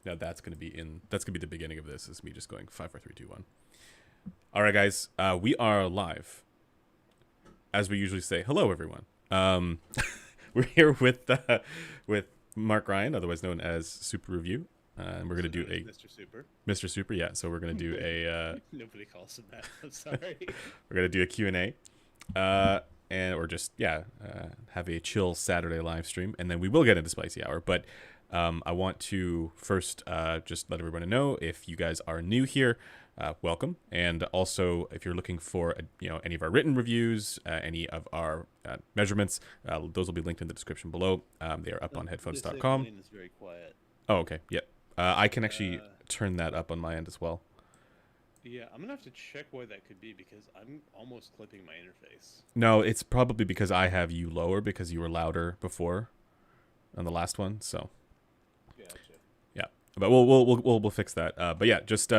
Now that's gonna be the beginning of this. Is me just going 5, 4, 3, 2, 1. All right, guys. We are live. As we usually say, hello everyone. We're here with Mark Ryan, otherwise known as Super Review, and we're gonna do a Mr. Super. Mr. Super. Yeah, so we're gonna do a Nobody calls him that. I'm sorry. we're gonna do a Q&A, and or just have a chill Saturday live stream, and then we will get into Spicy Hour. But I want to first just let everyone know, if you guys are new here, welcome, and also if you're looking for any of our written reviews, any of our measurements, those will be linked in the description below. They are up on headphones.com. Mine is very quiet. Oh, okay, yep. I can actually turn that up on my end as well. Yeah, I'm gonna have to check why that could be, because I'm almost clipping my interface. No, it's probably because I have you lower because you were louder before on the last one. So Gotcha. yeah, but we'll fix that. But yeah, just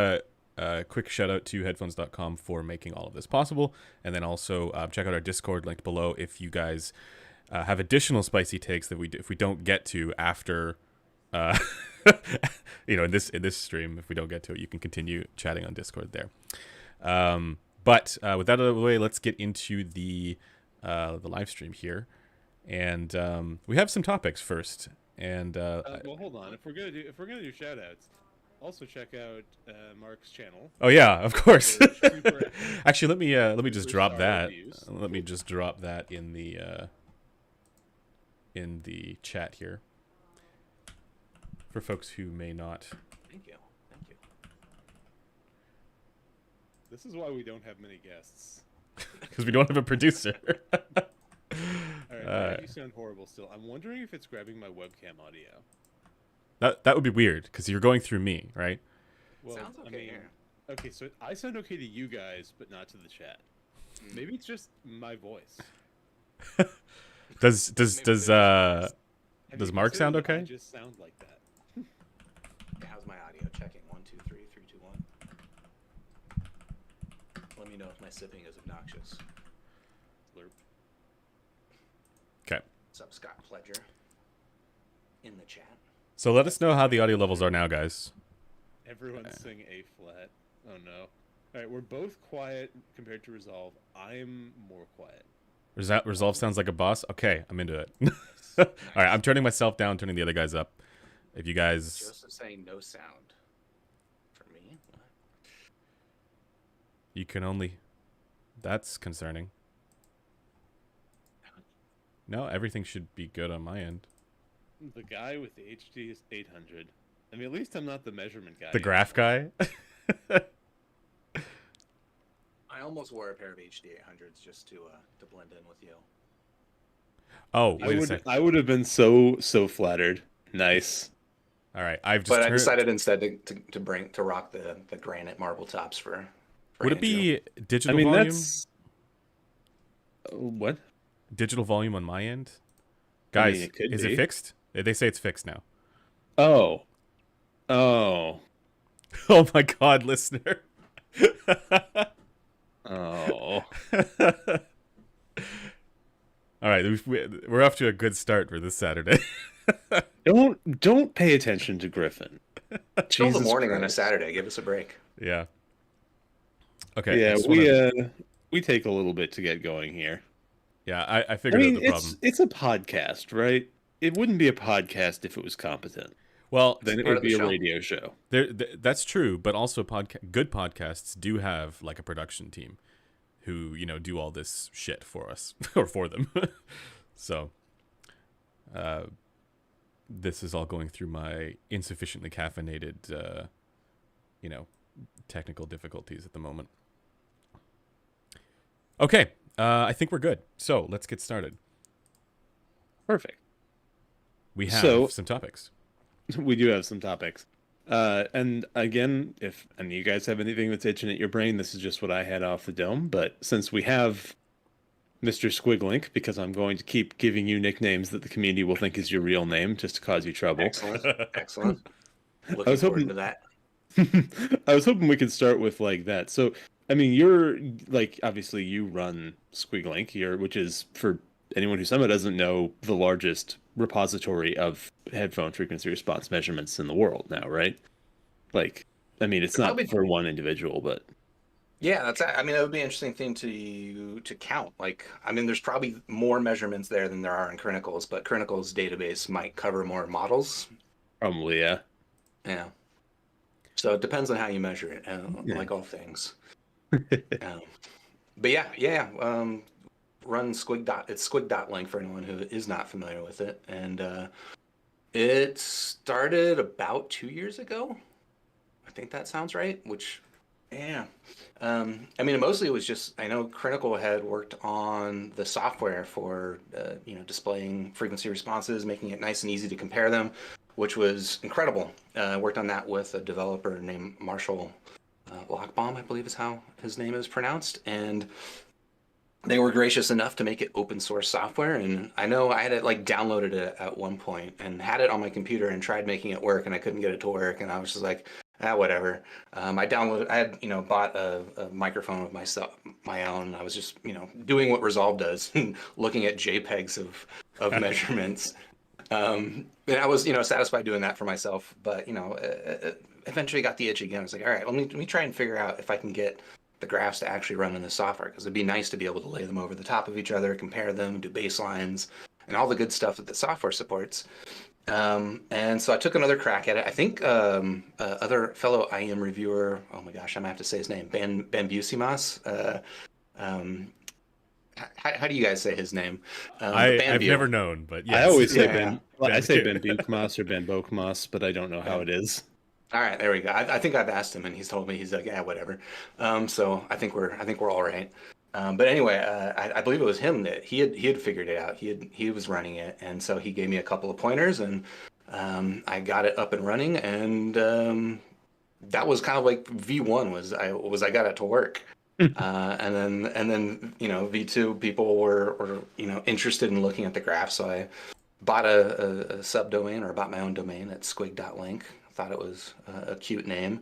quick shout out to headphones.com for making all of this possible, and then also check out our Discord linked below if you guys have additional spicy takes that if we don't get to after in this stream, if we don't get to it, you can continue chatting on Discord there. But with that out of the way, let's get into the live stream here, and we have some topics first. And well, hold on. If we're gonna do shout outs, also check out Mark's channel. Oh yeah, of course. Super Actually, let me just drop that. reviews. Let me just drop that in the chat here for folks who may not. Thank you. This is why we don't have many guests. Because we don't have a producer. Alright, you sound horrible still. I'm wondering if it's grabbing my webcam audio. That would be weird because you're going through me, right? Well, Sounds okay here. Okay, so I sound okay to you guys, but not to the chat. Maybe it's just my voice. Does Have you Mark sound considered okay? I just sound like that. How's my audio? Checking. 1, 2, 3, 3, 2, 1. Let me know if my sipping is obnoxious. Slurp. Okay. What's up, Scott Pledger? In the chat. So let us know how the audio levels are now, guys. Everyone sing A flat. Oh no. Alright, we're both quiet compared to Resolve. I'm more quiet. Resolve sounds like a boss. Okay, I'm into it. All right, I'm turning myself down, turning the other guys up. If you guys, Joseph saying no sound. For me? What? you can only. That's concerning. No, everything should be good on my end. The guy with the HD is 800. I mean, at least I'm not the measurement guy. The graph guy. I almost wore a pair of HD 800s just to blend in with you. Oh, wait a second. I would have been so flattered. Nice. All right, I've just. But I decided instead to rock the granite marble tops for Would it Andrew. be digital I mean, volume? that's what? Digital volume on my end, I guys. mean, it could is be. it fixed? They say it's fixed now. Oh. Oh my God, listener. Oh. All right, we're off to a good start for this Saturday. Don't pay attention to Griffin. Till the Jesus morning on a Christ. Saturday. Give us a break. Yeah. Okay. I Yeah, just wanna- we take a little bit to get going here. Yeah, I I figured mean, out the problem. it's a podcast, right? It wouldn't be a podcast if it was competent. Well, Then it part would of the be a show. radio show. that's true, but also good podcasts do have like a production team who do all this shit for us or for them. So, this is all going through my insufficiently caffeinated, technical difficulties at the moment. Okay, I think we're good. So let's get started. Perfect. We have So- some topics. We do have some topics. And again, if any of you guys have anything that's itching at your brain, this is just what I had off the dome. But since we have Mr. Squigglink, because I'm going to keep giving you nicknames that the community will think is your real name just to cause you trouble. Excellent. Excellent. I Looking was forward hoping to that. I was hoping we could start with like that. So, I mean, you're like obviously you run Squigglink here, which is for anyone who somehow doesn't know, the largest repository of headphone frequency response measurements in the world now, right? Like, I mean, it's not Probably, for one individual, but yeah. I mean, that would be an interesting thing to count. Like, I mean, there's probably more measurements there than there are in Clinical's, but Clinical's database might cover more models. probably, yeah. Yeah. So it depends on how you measure it, Yeah. like all things. Um, but yeah. Run it's Squig.link for anyone who is not familiar with it, and it started about 2 years ago. I think that sounds right. Which, yeah. I mean, mostly it was just I know Critical had worked on the software for displaying frequency responses, making it nice and easy to compare them, which was incredible. Worked on that with a developer named Marshall Lockbaum, I believe is how his name is pronounced, and they were gracious enough to make it open source software. And I know I had it like downloaded it at one point and had it on my computer and tried making it work, and I couldn't get it to work, and I was just like, whatever. I had bought a microphone of my own. I was just doing what Resolve does, looking at JPEGs of measurements. And I was satisfied doing that for myself, but eventually got the itch again. I was like, all right, let me try and figure out if I can get the graphs to actually run in the software, because it'd be nice to be able to lay them over the top of each other, compare them, do baselines, and all the good stuff that the software supports. And so I took another crack at it. I think other fellow IEM reviewer, oh my gosh, I'm gonna have to say his name, Bambusimas. Um, how do you guys say his name? I've never known, but yes. I always say Yeah. I say Ben Bukmas or Ben Bokmas, but I don't know how it is. All right, there we go. I think I've asked him, and he's told me he's like, yeah, whatever. So I think we're all right. But anyway, I believe it was him that he had figured it out. He was running it, and so he gave me a couple of pointers, and I got it up and running, and that was kind of like V1 I got it to work. And then V2 people were interested in looking at the graph, so I bought a subdomain, or bought my own domain at squig.link. Thought it was a cute name,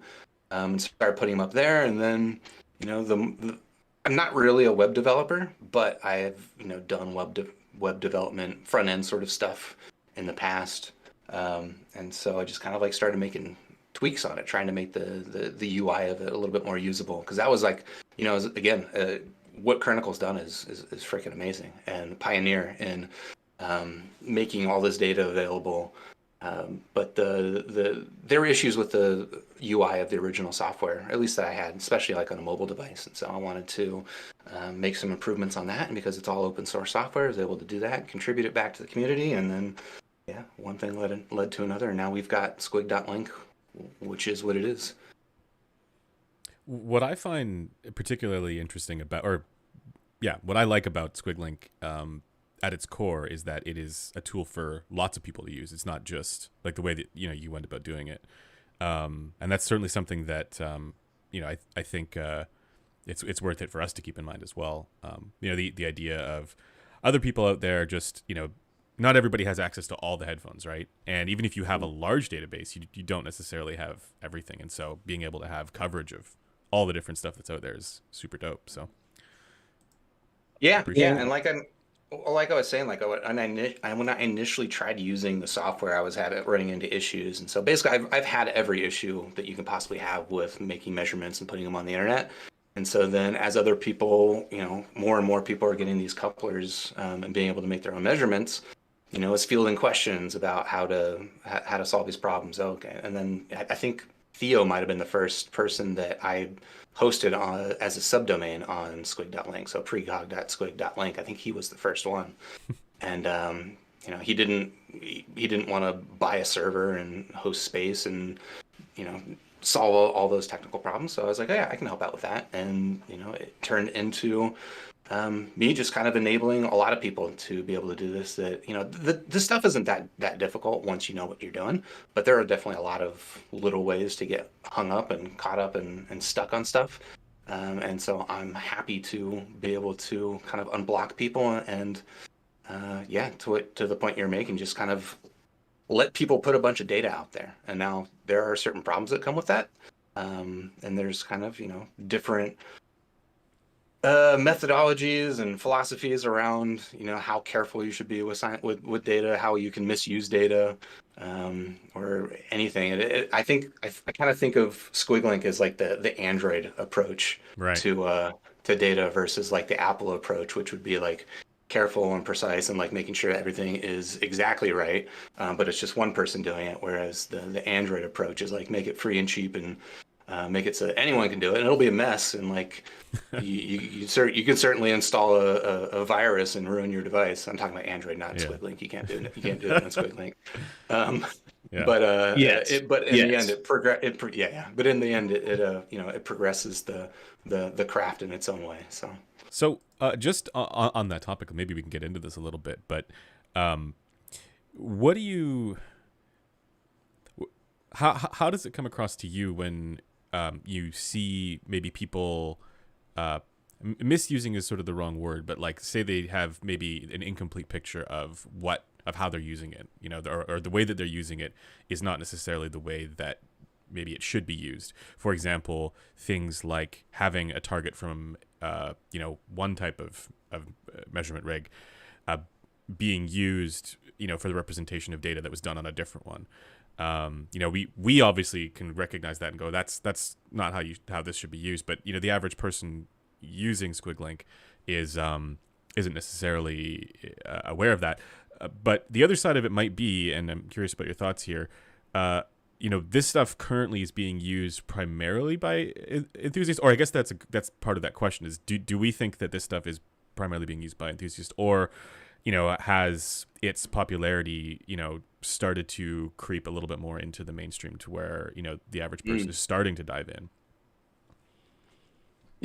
and started putting them up there. And then I'm not really a web developer, but I've done web development, front end sort of stuff in the past, and so I just kind of like started making tweaks on it, trying to make the UI of it a little bit more usable, because that was like again, what Chronicle's done is freaking amazing, and pioneer in making all this data available. But there were issues with the UI of the original software, at least that I had, especially like on a mobile device. And so I wanted to make some improvements on that. And because it's all open source software, I was able to do that, contribute it back to the community. And then, yeah, one thing led to another. And now we've got squig.link, which is what it is. What I find particularly interesting what I like about Squigglink at its core is that it is a tool for lots of people to use. It's not just like the way that you went about doing it, and that's certainly something that I think it's worth it for us to keep in mind as well. The idea of other people out there, just not everybody has access to all the headphones, right? And even if you have a large database, you don't necessarily have everything, and so being able to have coverage of all the different stuff that's out there is super dope. So Yeah, appreciate it. and like I was saying, when I initially tried using the software, I was running into issues, and so basically, I've had every issue that you can possibly have with making measurements and putting them on the internet. And so then, as other people, more and more people are getting these couplers and being able to make their own measurements, it's fielding questions about how to solve these problems. Okay, and then I think Theo might have been the first person that I hosted on as a subdomain on squig.link. So precog.squig.link. I think he was the first one. And he didn't want to buy a server and host space and solve all those technical problems. So I was like, oh, yeah, I can help out with that. And it turned into me just kind of enabling a lot of people to be able to do this. That this stuff isn't that difficult once you know what you're doing, but there are definitely a lot of little ways to get hung up and caught up and stuck on stuff. And so I'm happy to be able to kind of unblock people and to the point you're making, just kind of let people put a bunch of data out there. And now there are certain problems that come with that, and there's kind of different Methodologies and philosophies around, how careful you should be with with data, how you can misuse data, or anything. I think I kind of think of Squigglink as like the Android approach Right. to data versus like the Apple approach, which would be like careful and precise and like making sure everything is exactly right. But it's just one person doing it, whereas the Android approach is like make it free and cheap and make it so that anyone can do it, and it'll be a mess. And like you can certainly install a virus and ruin your device. I'm talking about Android, not Yeah. Squigglink. You can't do that on Squigglink. Um, Yeah. but Yes. but in the end, Yes. yeah. But in the end, it progresses the craft in its own way. So So just on that topic, maybe we can get into this a little bit, but what do you, how does it come across to you when you see maybe people, misusing is sort of the wrong word, but like say they have maybe an incomplete picture of how they're using it, or the way that they're using it is not necessarily the way that maybe it should be used. For example, things like having a target from one type of measurement rig being used for the representation of data that was done on a different one. We obviously can recognize that and go, that's not how this should be used. But the average person using Squigglink isn't necessarily aware of that. But the other side of it might be, and I'm curious about your thoughts here. This stuff currently is being used primarily by enthusiasts, or I guess that's part of that question is, do we think that this stuff is primarily being used by enthusiasts, or has its popularity started to creep a little bit more into the mainstream to where the average person is starting to dive in?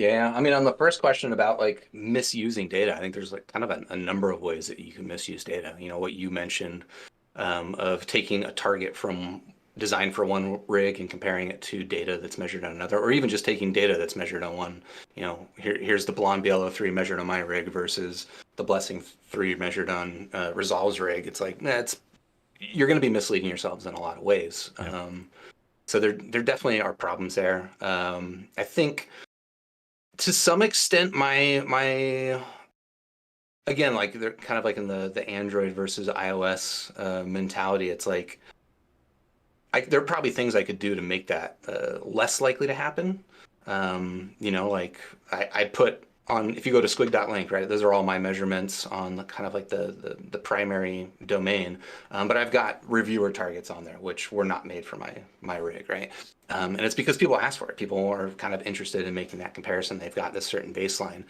yeah, I mean, on the first question about like misusing data, I think there's like kind of a number of ways that you can misuse data. What you mentioned, of taking a target from designed for one rig and comparing it to data that's measured on another, or even just taking data that's measured on one. Here's the Blonde BLO3 measured on my rig versus the Blessing 3 measured on Resolve's rig. It's like, you're going to be misleading yourselves in a lot of ways. Yeah. So there definitely are problems there. I think to some extent, my again, like they're kind of like in the Android versus iOS mentality. It's like there are probably things I could do to make that less likely to happen. Like I put on, if you go to squig.link, right, those are all my measurements on kind of like the primary domain. But I've got reviewer targets on there, which were not made for my rig, right? And it's because people ask for it. People are kind of interested in making that comparison. They've got this certain baseline.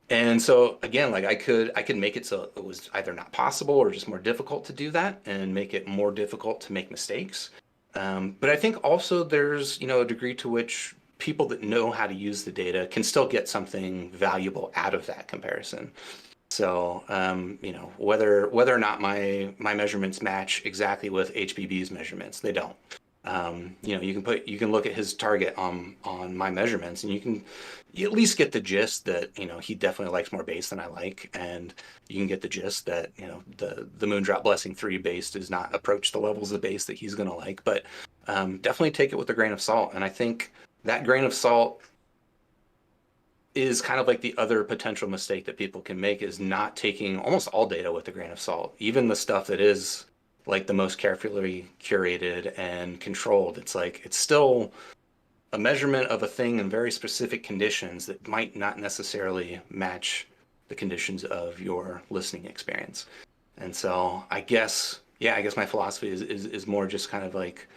And so again, like I could make it so it was either not possible or just more difficult to do that and make it more difficult to make mistakes. But I think also there's, a degree to which people that know how to use the data can still get something valuable out of that comparison. So, whether or not my measurements match exactly with HBB's measurements, they don't. You can look at his target on my measurements, and you at least get the gist that he definitely likes more bass than I like, and you can get the gist that the Moondrop Blessing 3 bass does not approach the levels of bass that he's gonna like, but definitely take it with a grain of salt. And I think that grain of salt is kind of like the other potential mistake that people can make, is not taking almost all data with a grain of salt, even the stuff that is like the most carefully curated and controlled. It's like it's still a measurement of a thing in very specific conditions that might not necessarily match the conditions of your listening experience. And so I guess my philosophy is more just kind of like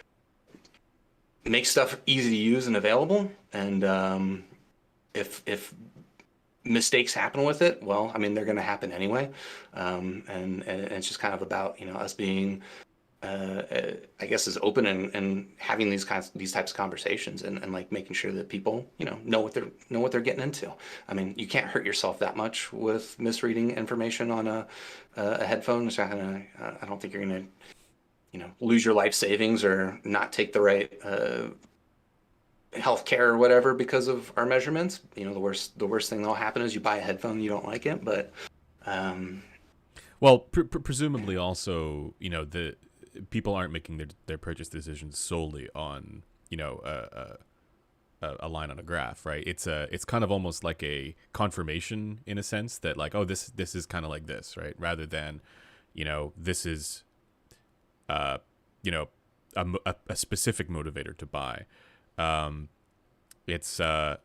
make stuff easy to use and available. And if mistakes happen with it, well, I mean, they're going to happen anyway. And it's just kind of about, us being, I guess, as open and having these types of conversations and like making sure that people, know what they're getting into. I mean, you can't hurt yourself that much with misreading information on a headphone. It's not gonna, I don't think you're going to, lose your life savings or not take the right, healthcare or whatever because of our measurements. The worst thing that'll happen is you buy a headphone, you don't like it, but well, presumably also, the people aren't making their purchase decisions solely on a line on a graph, right? It's kind of almost like a confirmation in a sense that like, oh, this is kind of like this, right? Rather than, this is you know a specific motivator to buy. It's I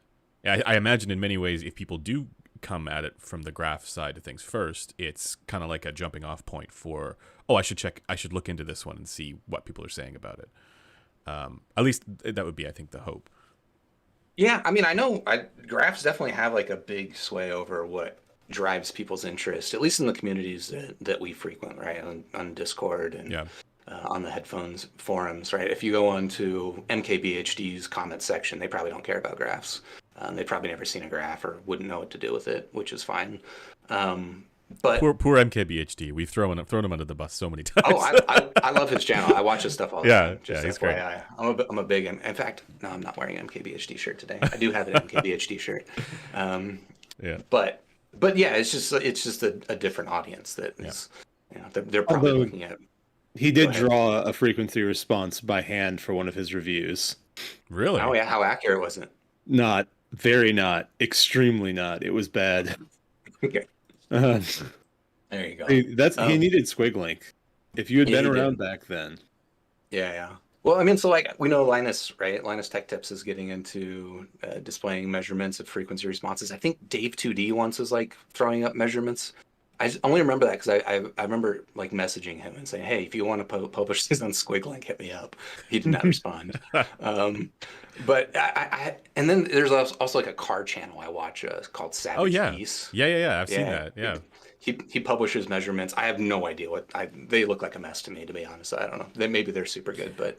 imagine in many ways, if people do come at it from the graph side of things first, it's kind of like a jumping off point for, oh, I should look into this one and see what people are saying about it. At least that would be, I think, the hope. Yeah, I mean, I know graphs definitely have like a big sway over what drives people's interest, at least in the communities that we frequent, right? On Discord and Yeah. On the headphones forums, right? If you go on to MKBHD's comment section, they probably don't care about graphs. They've probably never seen a graph or wouldn't know what to do with it, which is fine. But poor MKBHD, we've thrown him under the bus so many times. oh, I love his channel. I watch his stuff all the time. Just he's FYI. great. I'm a big. In fact, no, I'm not wearing an MKBHD shirt today. I do have an MKBHD shirt. Yeah. But yeah, it's just a different audience that is. They're probably Although looking at. he did draw a frequency response by hand for one of his reviews. Really? Oh yeah, how accurate was it? Not extremely not. It was bad. Okay. Uh, There you go. he needed Squigglink. If you had Yeah, been he around did. back then. Yeah. Well, I mean, so like we know Linus, right? Linus Tech Tips is getting into displaying measurements of frequency responses. I think Dave 2D once was like throwing up measurements. I only remember that because I remember like messaging him and saying, "Hey, if you want to publish this on Squigglink, hit me up." He did not respond. But I and then there's also like a car channel I watch called Savage Oh yeah. Geese. Yeah. I've seen that. Yeah. He publishes measurements. I have no idea they look like a mess to me, to be honest. I don't know. Maybe they're super good, but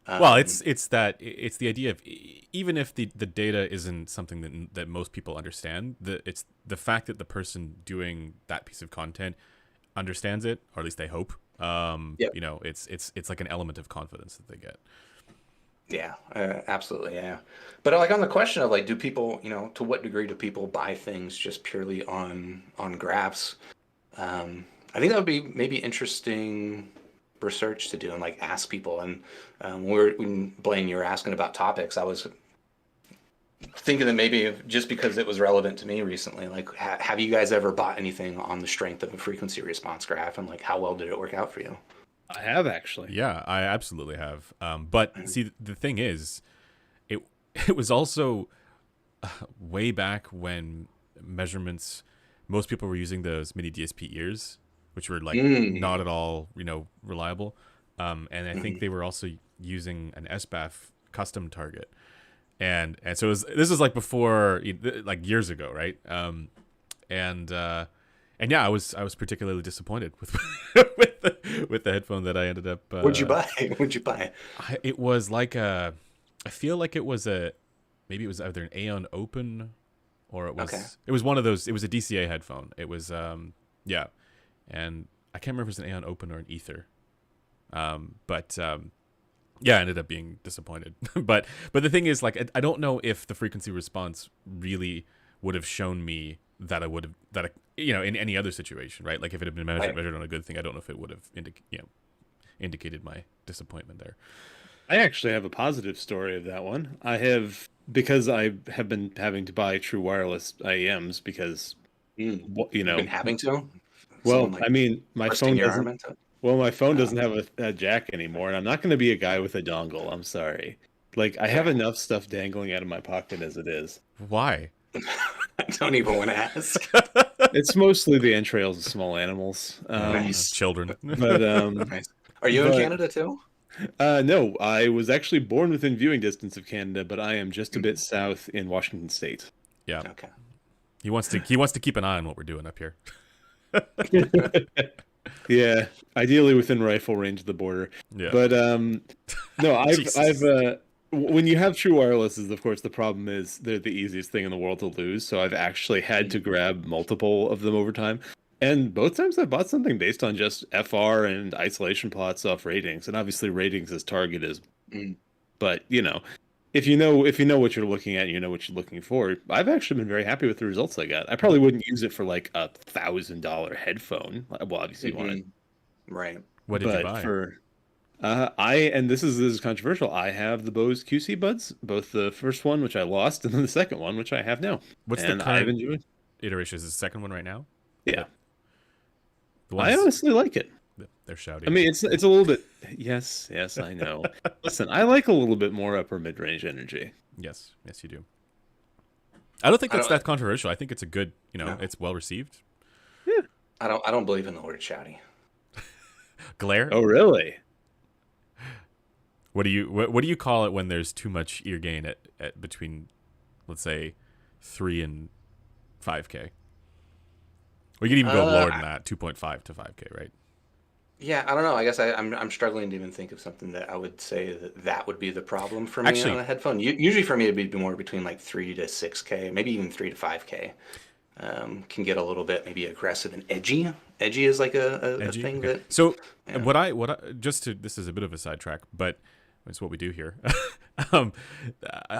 Well, it's the idea of even if the data isn't something that most people understand, it's the fact that the person doing that piece of content understands it, or at least they hope. Yep. It's like an element of confidence that they get. Yeah, absolutely, yeah. But like on the question of like, do people, to what degree do people buy things just purely on graphs? I think that would be maybe interesting research to do and like ask people. And when Blaine, you were asking about topics, I was thinking that maybe just because it was relevant to me recently, like have you guys ever bought anything on the strength of a frequency response graph, and like how well did it work out for you? I have actually. Yeah, I absolutely have. But see, the thing is, it was also way back when measurements, most people were using those mini DSP ears, which were like not at all, reliable. And I think they were also using an SBAF custom target. And so this was like before, like years ago, right? And yeah, I was particularly disappointed with with the headphone that I ended up. What'd you buy? It was like I feel like it was maybe it was either an Aeon Open, or it was one of those. It was a DCA headphone. It was yeah, and I can't remember if it was an Aeon Open or an Ether. But yeah, I ended up being disappointed. but the thing is, like, I don't know if the frequency response really would have shown me that in any other situation, right? Like if it had been measured on a good thing, I don't know if it would have indicated my disappointment there. I actually have a positive story of that one. Because I have been having to buy true wireless IEMs because You've been having to. Well, I mean, my phone doesn't Oh. have a jack anymore, and I'm not going to be a guy with a dongle. I'm sorry. Like, I have enough stuff dangling out of my pocket as it is. Why? I don't even want to ask. It's mostly the entrails of small animals. Nice. Children. But Nice. Are you in Canada too? no, I was actually born within viewing distance of Canada, but I am just a bit south in Washington State. Yeah. Okay. He wants to keep an eye on what we're doing up here. Yeah, ideally within rifle range of the border. Yeah. But no, I've when you have true wirelesses, of course, the problem is they're the easiest thing in the world to lose. So I've actually had to grab multiple of them over time. And both times I bought something based on just FR and isolation plots off ratings. And obviously ratings as target is, but if you know what you're looking at, and you know what you're looking for. I've actually been very happy with the results I got. I probably wouldn't use it for like $1,000 headphone. Well, obviously you want it. Right. What did you buy? And this is controversial. I have the Bose QC buds, both the first one, which I lost, and then the second one, which I have now. What's And the I've current enjoyed. iteration? Is the second one right now? Yeah, The I ones honestly like it. they're shouty. I mean, it's a little bit. Yes, yes, I know. Listen, I like a little bit more upper mid range energy. Yes, yes, you do. I don't think I that's don't. that controversial. I think it's a good, No, it's well received. Yeah. I don't believe in the word shouty. Glare. Oh, really? What do you call it when there's too much ear gain at between, let's say, 3 and 5K? Or you could even go lower than that, 2.5 to 5K, right? Yeah, I don't know. I guess I'm struggling to even think of something that I would say that would be the problem for me Actually, on a headphone. Usually for me, it'd be more between like 3 to 6K, maybe even 3 to 5K. Can get a little bit maybe aggressive and edgy. Edgy is like a edgy. thing Okay. that. So Yeah. what I just to this is a bit of a sidetrack, but it's what we do here. um,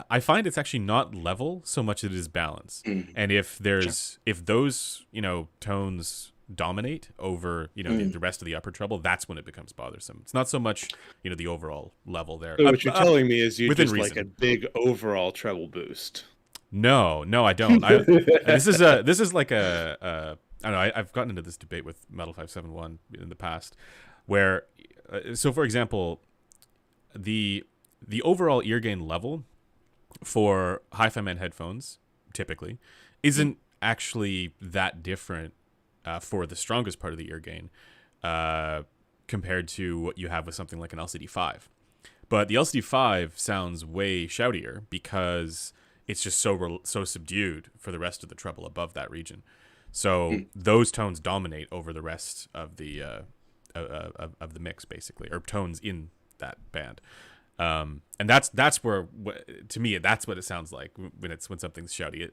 I find it's actually not level so much as it is balance. Mm, And if sure. if those tones dominate over the Mm. rest of the upper treble, that's when it becomes bothersome. It's not so much the overall level there. So what you're telling me is you within just like reason. a big overall treble boost. No, I don't. This is like I don't know. I've gotten into this debate with Metal 571 in the past, where so for example, the overall ear gain level for HiFi headphones typically isn't actually that different for the strongest part of the ear gain compared to what you have with something like an LCD5. But the LCD5 sounds way shoutier because it's just so subdued for the rest of the treble above that region. So Mm. those tones dominate over the rest of the of the mix, basically, or tones in that band. And that's where, to me, that's what it sounds like when something's shouty.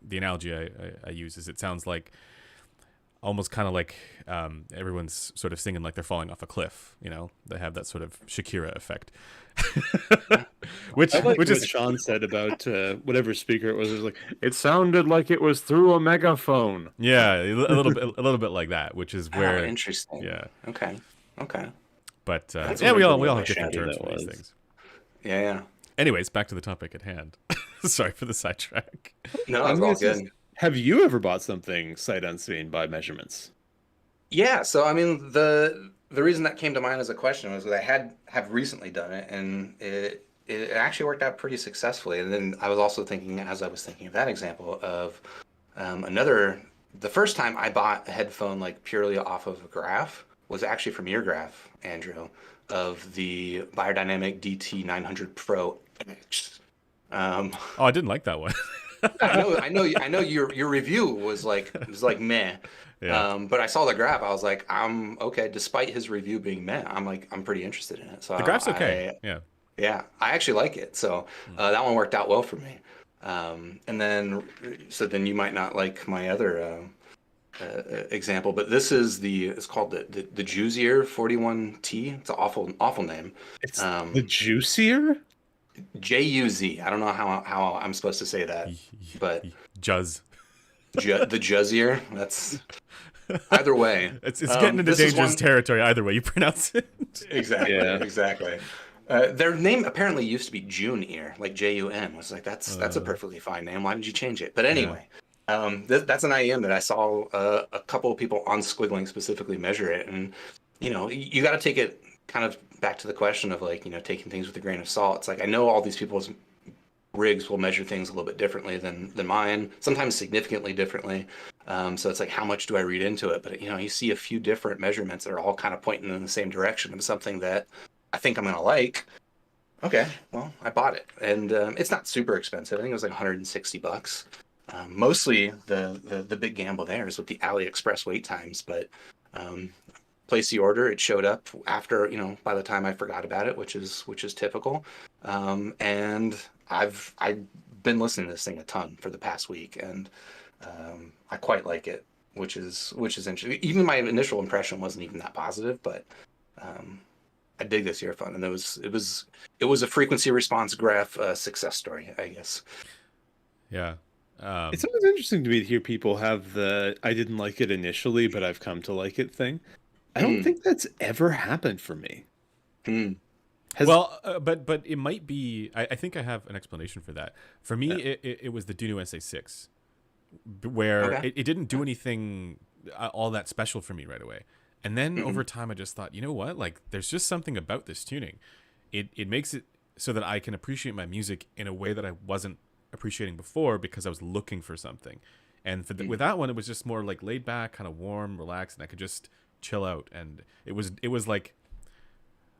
The analogy I use is it sounds like almost kind of like everyone's sort of singing like they're falling off a cliff. They have that sort of Shakira effect. which I like which what is Sean said about whatever speaker it was. It was like it sounded like it was through a megaphone. yeah, a little bit like that, which is Oh, where interesting. yeah. Okay. Okay. But That's yeah, we Remember all what have different shouty terms that for these was. things. Yeah. Yeah. Anyways, back to the topic at hand. Sorry for the sidetrack. No, I'm it's gonna all say, good. have you ever bought something sight unseen by measurements? Yeah, so I mean the reason that came to mind as a question was that I have recently done it and it actually worked out pretty successfully. And then I was also thinking, as I was thinking of that example, of the first time I bought a headphone like purely off of a graph was actually from your graph, Andrew, of the Biodynamic DT 900 Pro X. Um, Oh, I didn't like that one. I know. Your review was like meh, Yeah. but I saw the graph. I was like, I'm okay. Despite his review being meh, I'm pretty interested in it. So The graph's okay. Yeah. yeah, I actually like it. So that one worked out well for me. And then you might not like my other example, but it's called the Juicier 41T. It's an awful name. It's Um, the juicier. JUZ. I don't know how I'm supposed to say that, but Juzz. the Juzzier. That's either way. It's getting into this is dangerous one- territory either way you pronounce it. Exactly. Yeah. Exactly. Their name apparently used to be June Ear, like JUN. Was like that's a perfectly fine name. Why did you change it? But anyway, that's an IEM that I saw a couple of people on Squigglink specifically measure it, and you got to take it kind of back to the question of like taking things with a grain of salt. It's like I know all these people's rigs will measure things a little bit differently than mine, sometimes significantly differently. So it's like, how much do I read into it? But you see a few different measurements that are all kind of pointing in the same direction of something that I think I'm gonna like. Okay, well, I bought it, and it's not super expensive. I think it was like $160. Mostly the big gamble there is with the AliExpress wait times, but place the order, it showed up after by the time I forgot about it, which is typical. And I've been listening to this thing a ton for the past week, and I quite like it, which is interesting. Even my initial impression wasn't even that positive, but I dig this earphone, and it was a frequency response graph success story, I guess. Yeah. It's always interesting to me to hear people have the "I didn't like it initially, but I've come to like it" thing. I don't think that's ever happened for me. Hmm. Has Well, but it might be. I think I have an explanation for that. For me, Yeah. it was the Duno SA6, where Okay. it didn't do anything all that special for me right away. And then Hmm. over time, I just thought, you know what? Like, there's just something about this tuning. It makes it so that I can appreciate my music in a way that I wasn't appreciating before because I was looking for something. And with that one, it was just more like laid back, kind of warm, relaxed, and I could just chill out. And it was like,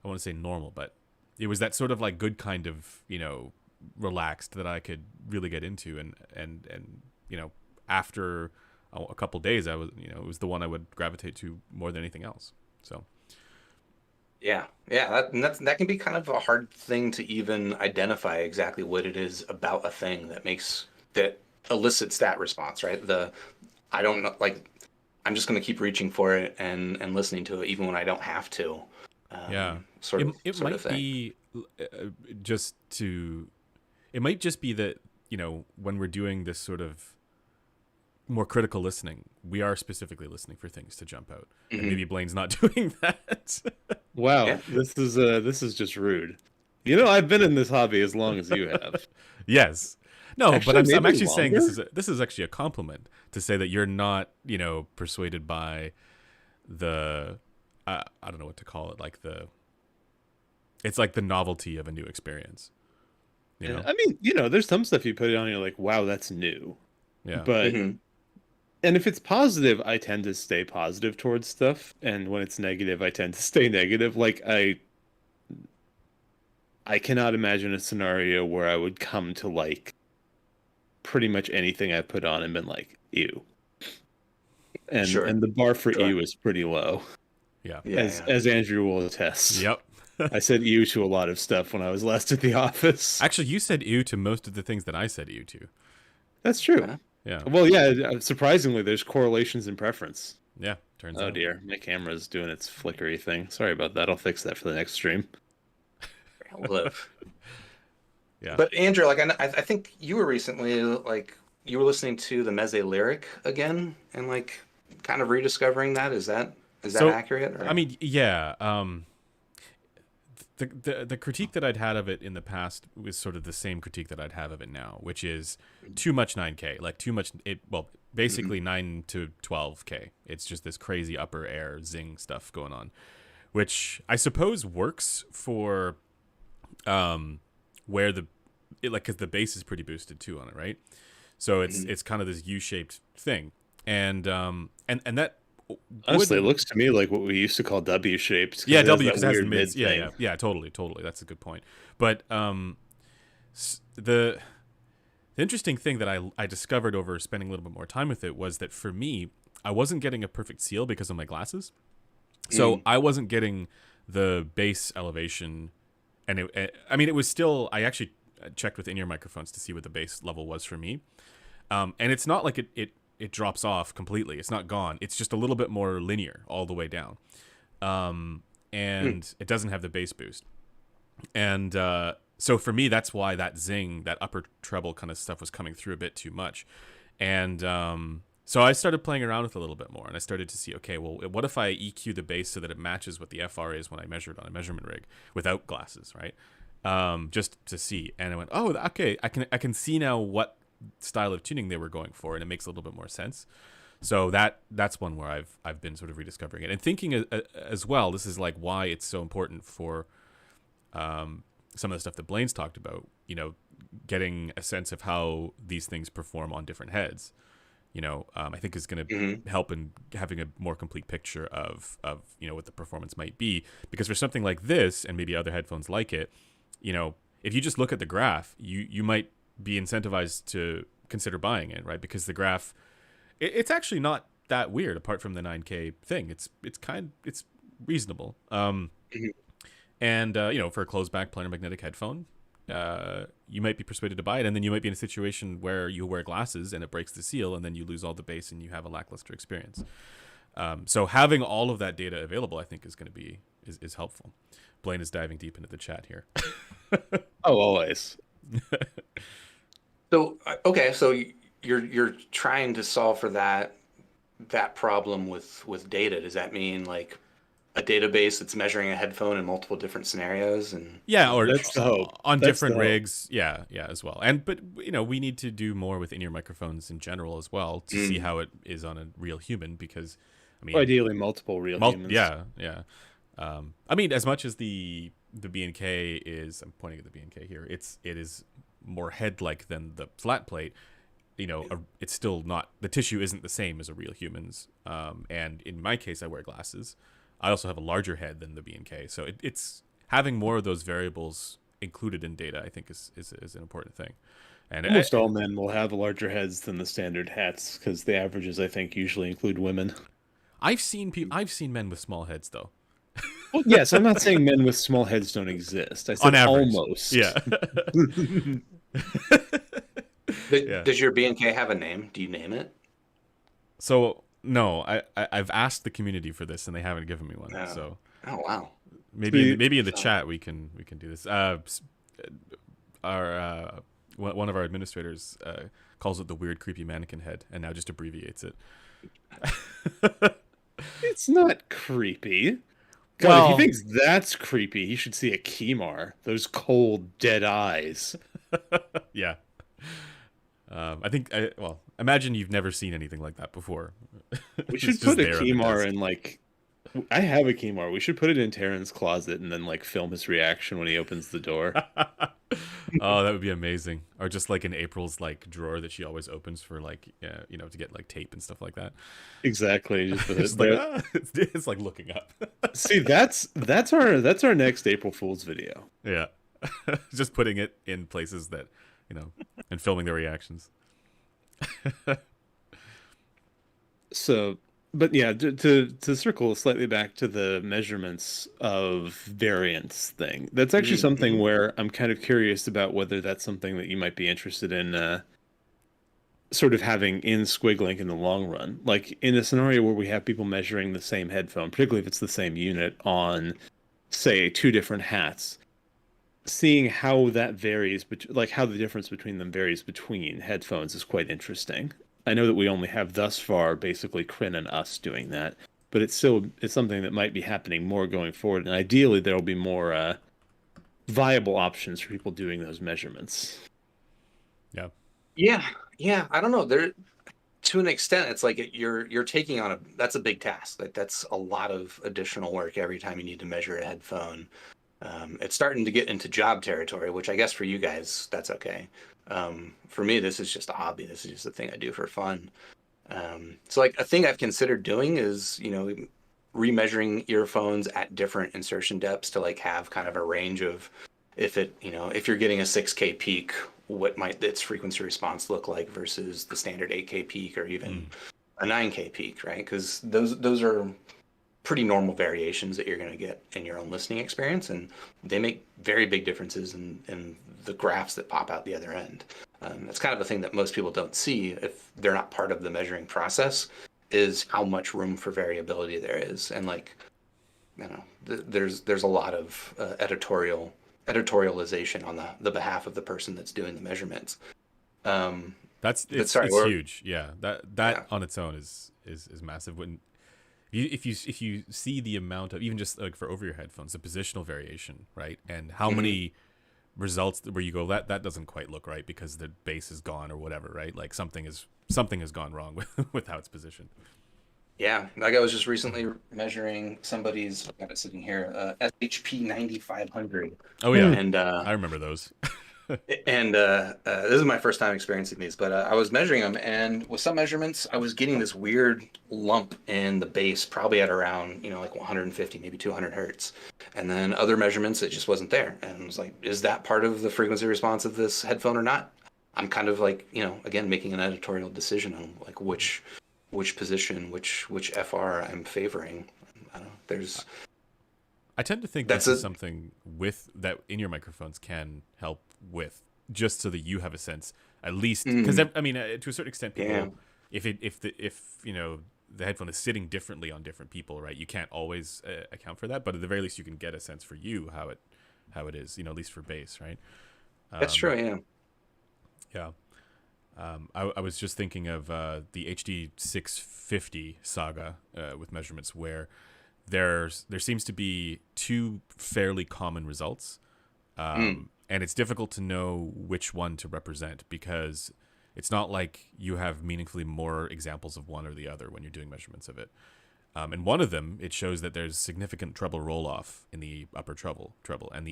I want to say normal, but it was that sort of like good kind of, relaxed that I could really get into. And after a couple days, I was, it was the one I would gravitate to more than anything else. So Yeah, yeah, that can be kind of a hard thing to even identify exactly what it is about a thing that elicits that response, right? I don't know, like I'm just going to keep reaching for it and listening to it even when I don't have to, yeah, sort it of it sort of might thing. be just to, it might just be that when we're doing this sort of more critical listening, we are specifically listening for things to jump out, and Hmm. maybe Blaine's not doing that. Yeah. Wow, this is just rude. I've been in this hobby as long as you have. Yes. No, but Actually, I'm maybe actually saying this longer. is this is actually a compliment to say that you're not, persuaded by the I don't know what to call it, like it's like the novelty of a new experience, you Yeah, know? I mean, there's some stuff you put it on, you're like, wow, that's new. Yeah. But Hmm. and if it's positive, I tend to stay positive towards stuff, and when it's negative, I tend to stay negative. Like I cannot imagine a scenario where I would come to like pretty much anything I put on and been like, ew. Sure, And the bar for sure. ew is pretty low, Yeah. Yeah, as yeah. as Andrew will attest. Yep. I said ew to a lot of stuff when I was last at the office. Actually, you said ew to most of the things that I said ew to. That's true. Okay. Yeah. Well, yeah, surprisingly, there's correlations in preference. Yeah, turns Oh out. dear, my camera's doing its flickery thing. Sorry about that. I'll fix that for the next stream. I'll live. Yeah. But Andrew, like I think you were recently like you were listening to the Meze lyric again and like kind of rediscovering that. Is that So, accurate? I Or mean, yeah, the critique that I'd had of it in the past was sort of the same critique that I'd have of it now, which is too much 9K, like too much Mhm. basically 9 to 12K. It's just this crazy upper air zing stuff going on, which I suppose works for where cuz the bass is pretty boosted too on it, right? So it's Mhm. it's kind of this U-shaped thing. And that Honestly, it would. loost to me like what we used to call W shaped because Yeah, it has W that because it has the weird mids. mid Yeah, thing. yeah, yeah. Totally, totally. That's a good point. But the interesting thing that I discovered over spending a little bit more time with it was that for me, I wasn't getting a perfect seal because of my glasses. So Mm. I wasn't getting the bass elevation, and I mean, it was still. I actually checked with in-ear microphones to see what the bass level was for me, and it's not like it drops off completely. It's not gone. It's just a little bit more linear all the way down, Mm. and it doesn't have the bass boost. And so for me, that's why that zing, that upper treble kind of stuff was coming through a bit too much. And so I started playing around with it a little bit more, and I started to see, okay, well, what if I EQ the bass so that it matches what the FR is when I measured on a measurement rig without glasses, right? Just to see. And I went, oh, okay, I can see now what style of tuning they were going for, and it makes a little bit more sense. So that's one where I've been sort of rediscovering it and thinking as well. This is like why it's so important for some of the stuff that Blaine's talked about, getting a sense of how these things perform on different heads, I think is going Mhm. to help in having a more complete picture of what the performance might be. Because for something like this and maybe other headphones like it, if you just look at the graph, you might be incentivized to consider buying it, right? Because the graph, it's actually not that weird apart from the 9K thing. It's reasonable. Mhm. And for a closed back planar magnetic headphone, you might be persuaded to buy it, and then you might be in a situation where you wear glasses and it breaks the seal, and then you lose all the bass and you have a lackluster experience. So having all of that data available, I think, is going to be is helpful. Blaine is diving deep into the chat here. Oh, always. So okay, so you're trying to solve for that problem with data. Does that mean like a database that's measuring a headphone in multiple different scenarios, and Yeah, or That's the hope. on That's the different hope. rigs. Yeah, yeah, as well. And but we need to do more with in-ear microphones in general as well to see how it is on a real human because, I mean, Ideally, multiple real humans. yeah, yeah. I mean, as much as the B&K is, I'm pointing at the B&K here. It is more head-like than the flat plate. It's still not, the tissue isn't the same as a real human's. And in my case, I wear glasses. I also have a larger head than the B&K, so it's having more of those variables included in data. I think is an important thing. And Almost all men will have larger heads than the standard hats because the averages, I think, usually include women. I've seen men with small heads though. Well, yes, I'm not saying men with small heads don't exist. I said On average, almost. yeah. Yeah. Does your B&K have a name? Do you name it? So no, I've asked the community for this and they haven't given me one. No. So Oh wow. maybe in the chat we can do this. One of our administrators calls it the weird creepy mannequin head and now just abbreviates it. It's not creepy. God, Well, if he thinks that's creepy, he should see a Kimar. Those cold, dead eyes. yeah. I think. Imagine you've never seen anything like that before. We should put a Kimar in like. I have a Kimar. We should put it in Terran's closet and then like film his reaction when he opens the door. Oh, that would be amazing. Or just like in April's like drawer that she always opens for like to get like tape and stuff like that. Exactly. Just put It's like it's like looking up. See, that's our next April Fool's video. Yeah, just putting it in places that and filming their reactions. So, but yeah, to circle slightly back to the measurements of variance thing, that's actually something where I'm kind of curious about whether that's something that you might be interested in sort of having in Squigglink in the long run. Like in a scenario where we have people measuring the same headphone, particularly if it's the same unit on, say, two different hats, seeing how that varies, like how the difference between them varies between headphones is quite interesting. I know that we only have thus far basically Kryn and us doing that, but it's something that might be happening more going forward, and ideally there will be more viable options for people doing those measurements. Yeah. I don't know. To an extent, it's like you're taking on that's a big task. Like that's a lot of additional work every time you need to measure a headphone. It's starting to get into job territory, which I guess for you guys that's okay. For me, this is just a hobby. This is just a thing I do for fun. So like a thing I've considered doing is, remeasuring earphones at different insertion depths to like have kind of a range of if you're getting a 6K peak, what might its frequency response look like versus the standard 8K peak or even a 9K peak, right? Because those are pretty normal variations that you're going to get in your own listening experience, and they make very big differences in the graphs that pop out the other end. That's kind of a thing that most people don't see if they're not part of the measuring process, is how much room for variability there is. And like, there's a lot of editorialization on the behalf of the person that's doing the measurements. It's huge. Yeah, that on its own is massive. If you see the amount of, even just like for over your headphones, the positional variation, right, and how many results where you go that doesn't quite look right because the bass is gone or whatever, right? Like something has gone wrong with how it's positioned. Yeah, like I was just recently measuring somebody's, I've got it sitting here, SHP 9500. Oh yeah, and I remember those. And this is my first time experiencing these, but I was measuring them, and with some measurements, I was getting this weird lump in the bass, probably at around, like 150, maybe 200 hertz. And then other measurements, it just wasn't there. And I was like, is that part of the frequency response of this headphone or not? I'm kind of like, again, making an editorial decision on like which position, which FR I'm favoring. I don't know. I tend to think this is something with that in-ear microphones can help with, just so that you have a sense, at least, because to a certain extent, people, if the headphone is sitting differently on different people, right? You can't always account for that, but at the very least, you can get a sense for you how it is, at least for bass, right? That's true. Yeah. Yeah. I was just thinking of the HD 650 saga with measurements where there seems to be two fairly common results, and it's difficult to know which one to represent because it's not like you have meaningfully more examples of one or the other when you're doing measurements of it. And one of them, it shows that there's significant treble roll off in the upper treble, and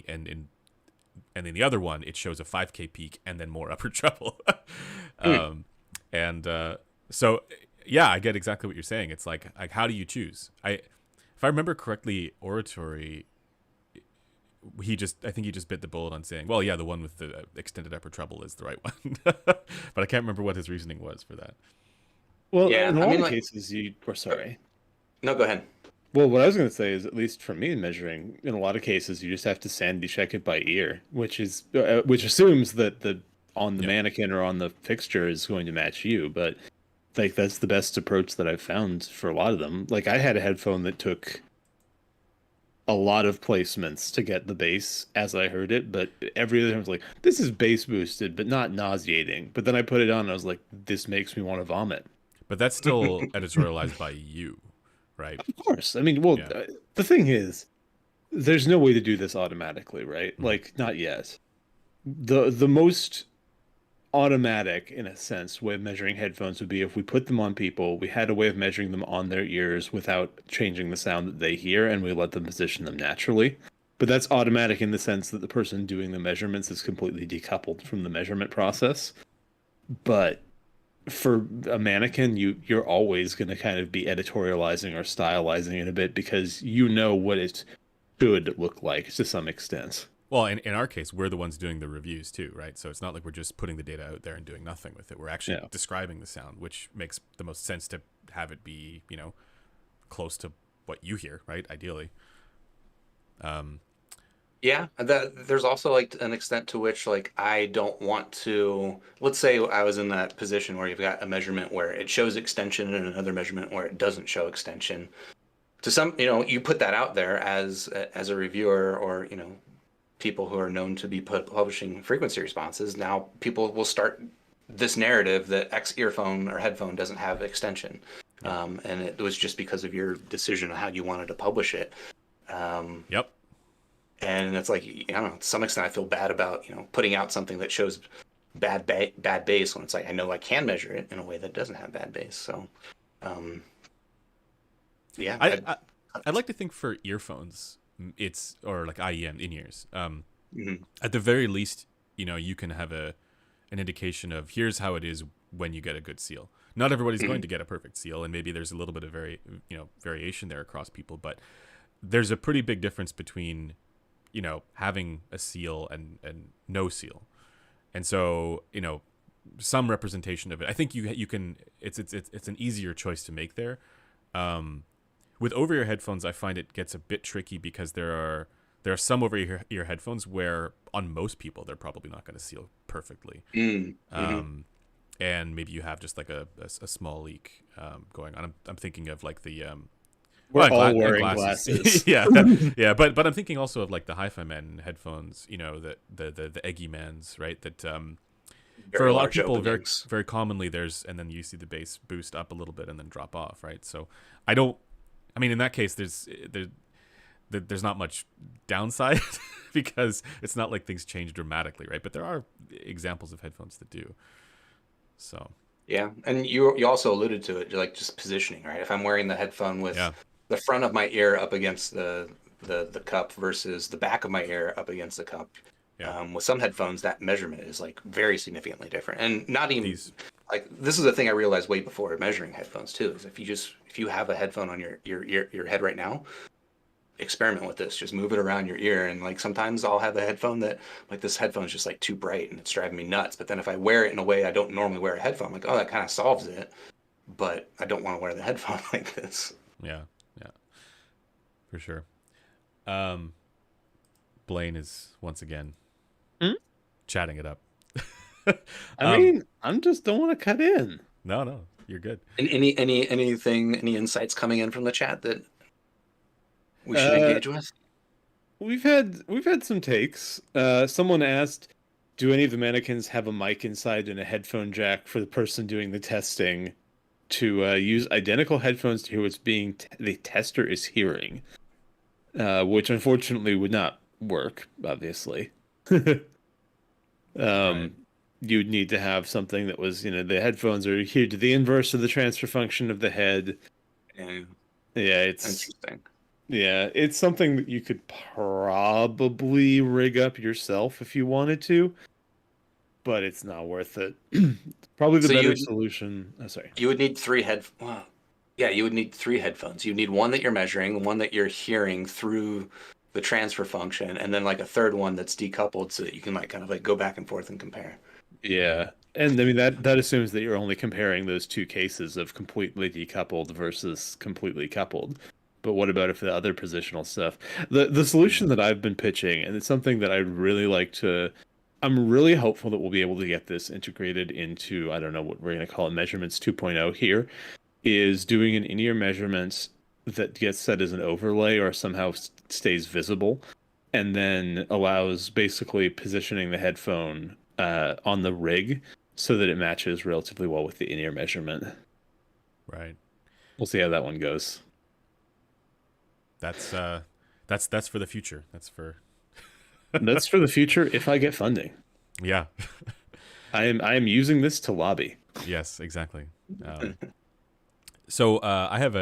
in the other one, it shows a 5K peak and then more upper treble. So yeah, I get exactly what you're saying. It's like how do you choose? If I remember correctly, Oratory, I think he just bit the bullet on saying, well, yeah, the one with the extended upper treble is the right one. But I can't remember what his reasoning was for that. Well, Yeah, in a I lot mean, of like- cases, sorry. No, go ahead. Well, what I was going to say is, at least for me in measuring, in a lot of cases, you just have to sanity check it by ear, which assumes that the mannequin or on the fixture is going to match you. But like that's the best approach that I've found for a lot of them. Like I had a headphone that took a lot of placements to get the bass as I heard it, but every other time I was like, this is bass boosted, but not nauseating. But then I put it on and I was like, this makes me want to vomit. But that's still editorialized by you, right? Of course. I mean, well, Yeah. the thing is, there's no way to do this automatically, right? Mhm. Like, not yet. The most automatic, in a sense, way of measuring headphones would be if we put them on people, we had a way of measuring them on their ears without changing the sound that they hear, and we let them position them naturally. But that's automatic in the sense that the person doing the measurements is completely decoupled from the measurement process. But for a mannequin, you're always going to kind of be editorializing or stylizing it a bit because you know what it should look like to some extent. Well, in our case, we're the ones doing the reviews too, right? So it's not like we're just putting the data out there and doing nothing with it. We're actually describing the sound, which makes the most sense to have it be, close to what you hear, right? Ideally. Yeah, there's also like an extent to which like I don't want to. Let's say I was in that position where you've got a measurement where it shows extension and another measurement where it doesn't show extension. To some, you put that out there as a reviewer or people who are known to be publishing frequency responses. Now people will start this narrative that X earphone or headphone doesn't have extension, and it was just because of your decision on how you wanted to publish it. Yep. And it's like, I don't know, to some extent I feel bad about, putting out something that shows bad bass when it's like, I know I can measure it in a way that doesn't have bad bass. So, yeah. I'd like to think for earphones, or like IEM in-ears. Mm-hmm. At the very least, you can have an indication of here's how it is when you get a good seal. Not everybody's going to get a perfect seal, and maybe there's a little bit of variation there across people, but there's a pretty big difference between having a seal and no seal. And so, some representation of it. I think you can it's an easier choice to make there. With over-ear headphones, I find it gets a bit tricky because there are some over-ear headphones where on most people they're probably not going to seal perfectly. And maybe you have just like a small leak going on. I'm thinking of like the we're all wearing glasses. yeah, yeah. But I'm thinking also of like the Hi-Fi Man headphones. The Eggy Mans, right? That for a lot of people, very commonly and then you see the bass boost up a little bit and then drop off, right? So I mean, in that case, there's not much downside because it's not like things change dramatically, right? But there are examples of headphones that do. So yeah, and you also alluded to it, like just positioning, right? If I'm wearing the headphone with the front of my ear up against the cup versus the back of my ear up against the cup. With some headphones, that measurement is like very significantly different, and not even like this is a thing I realized way before measuring headphones too. Is if you have a headphone on your head right now, experiment with this. Just move it around your ear, and like sometimes I'll have a headphone that like this headphone is just like too bright and it's driving me nuts. But then if I wear it in a way I don't normally wear a headphone, I'm like, oh, that kind of solves it. But I don't want to wear the headphone like this. Yeah, for sure. Blaine is once again chatting it up. I mean, I just don't want to cut in. No, you're good. And any insights coming in from the chat that we should engage with? We've had some takes. Someone asked, do any of the mannequins have a mic inside and a headphone jack for the person doing the testing to use identical headphones to hear what's the tester is hearing, which unfortunately would not work, obviously. Right. You'd need to have something that was, the headphones are here to the inverse of the transfer function of the head. Yeah. Yeah, Interesting. it's something that you could probably rig up yourself if you wanted to, but it's not worth it. Probably the So better solution. Oh, sorry. you would need well, yeah, you would need three headphones. You need one that you're measuring, one that you're hearing through the transfer function, and then like a third one that's decoupled so that you can like kind of like go back and forth and compare. Yeah. And I mean that assumes that you're only comparing those two cases of completely decoupled versus completely coupled. But what about if the other positional stuff? The solution that I've been pitching, and it's something that I'd really like to I'm really hopeful that we'll be able to get this integrated into, I don't know what we're going to call it, measurements 2.0 here, is doing an in-ear measurement that gets set as an overlay or somehow stays visible, and then allows basically positioning the headphone on the rig so that it matches relatively well with the in-ear measurement. Right. We'll see how that one goes. That's for the future. That's for the future if I get funding. Yeah. I am using this to lobby. Yes, exactly. So I have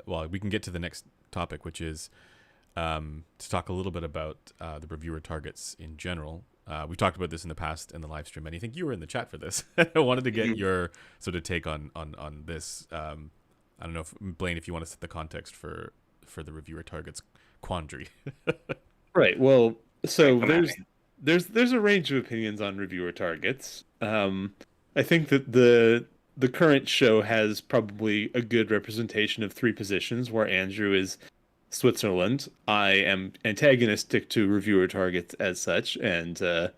well, we can get to the next topic, which is to talk a little bit about the reviewer targets in general. We talked about this in the past in the live stream, and I think you were in the chat for this. I wanted to get your sort of take on this. I don't know, Blaine, if you want to set the context for the reviewer targets quandary. Right. Well, so there's a range of opinions on reviewer targets. I think that the current show has probably a good representation of three positions, where Andrew is Switzerland. I am antagonistic to reviewer targets as such, and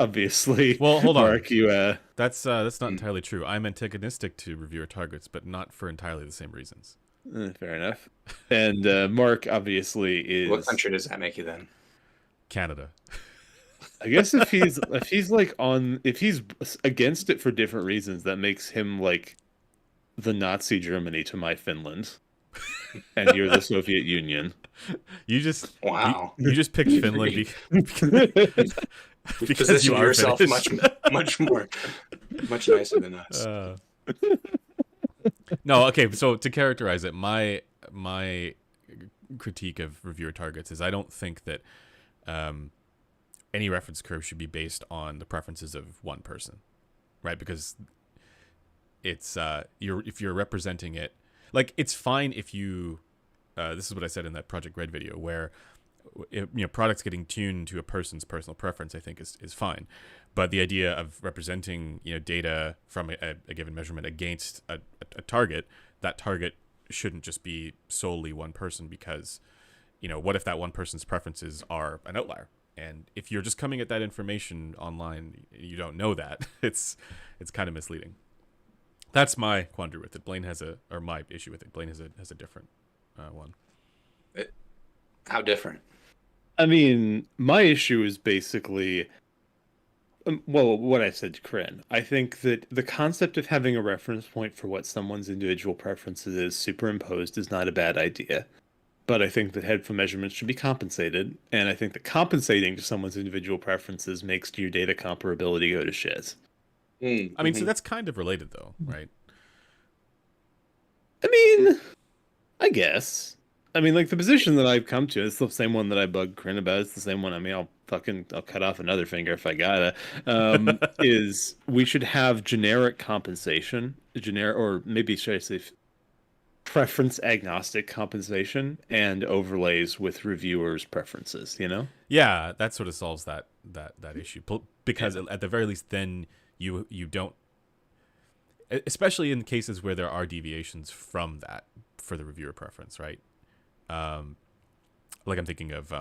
obviously, well, hold on, Mark, you that's not entirely true. I'm antagonistic to reviewer targets, but not for entirely the same reasons. Fair enough. And Mark obviously is. What country does that make you then? Canada. I guess if he's against it for different reasons, that makes him like the Nazi Germany to my Finland, and you're the Soviet Union. You just picked Finland because you are yourself much nicer than us. No, okay. So to characterize it, my critique of reviewer targets is I don't think that any reference curve should be based on the preferences of one person, right? Because it's if you're representing it, like it's fine if you this is what I said in that Project Red video, where products getting tuned to a person's personal preference, I think is fine. But the idea of representing data from a given measurement against a target, that target shouldn't just be solely one person, because what if that one person's preferences are an outlier? And if you're just coming at that information online, you don't know that. It's kind of misleading. That's my quandary with it. Blaine has my issue with it. Blaine has a different one. How different? I mean, my issue is basically, what I said to Corinne. I think that the concept of having a reference point for what someone's individual preferences is superimposed is not a bad idea. But I think that headphone measurements should be compensated, and I think that compensating to someone's individual preferences makes your data comparability go to shit. I mean, so that's kind of related, though, right? I mean, I guess. I mean, like, the position that I've come to, it's the same one that I bug Corinne about. It's the same one. I mean, I'll cut off another finger if I gotta. Is we should have generic compensation, or maybe should I say preference agnostic compensation, and overlays with reviewers' preferences. Yeah, that sort of solves that issue, because at the very least, then you don't, especially in cases where there are deviations from that for the reviewer preference, right? Like I'm thinking of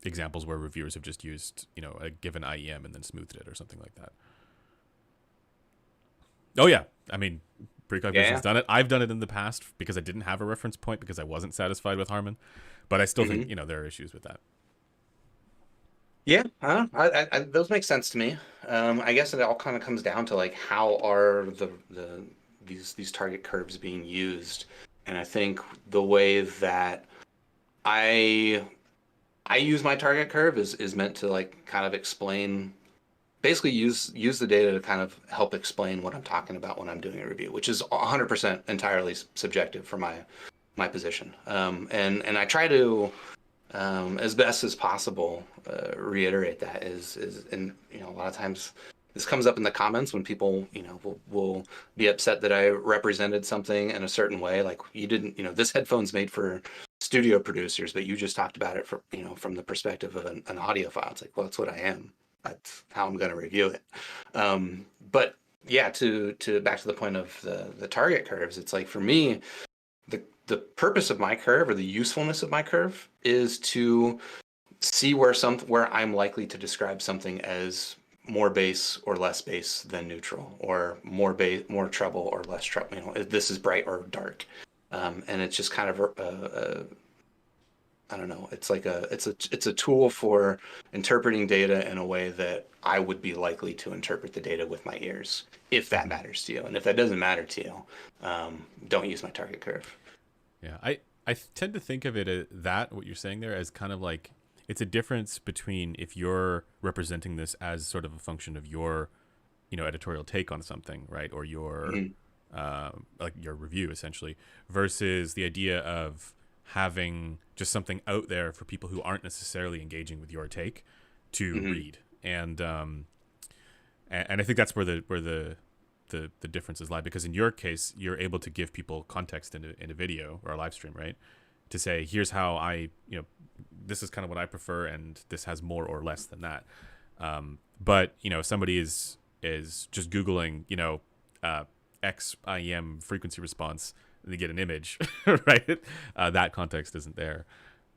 examples where reviewers have just used a given IEM and then smoothed it or something like that. Oh yeah, I mean, Precognition's done it. I've done it in the past because I didn't have a reference point because I wasn't satisfied with Harman, but I still think there are issues with that. Yeah, I those make sense to me. I guess it all kind of comes down to like how are these target curves being used, and I think the way that I I use my target curve is meant to like kind of explain, basically use the data to kind of help explain what I'm talking about when I'm doing a review, which is 100% entirely subjective for my position. And I try to as best as possible reiterate that is and a lot of times this comes up in the comments when people will be upset that I represented something in a certain way, like you didn't, this headphone's made for studio producers, but you just talked about it from the perspective of an audio file. It's like, well, that's what I am. That's how I'm going to review it. But yeah, to back to the point of the target curves, it's like for me, the purpose of my curve or the usefulness of my curve is to see where I'm likely to describe something as more bass or less bass than neutral, or more bass, more treble or less treble. This is bright or dark, and it's just kind of I don't know. It's like it's a tool for interpreting data in a way that I would be likely to interpret the data with my ears, if that matters to you. And if that doesn't matter to you, don't use my target curve. Yeah, I tend to think of it what you're saying there as kind of like it's a difference between if you're representing this as sort of a function of your, editorial take on something, right, or your like your review essentially, versus the idea of having just something out there for people who aren't necessarily engaging with your take to read, and I think that's where the differences lie, because in your case you're able to give people context in a video or a live stream, right, to say here's how I this is kind of what I prefer and this has more or less than that, but if somebody is just googling XIM frequency response and they get an image right, that context isn't there.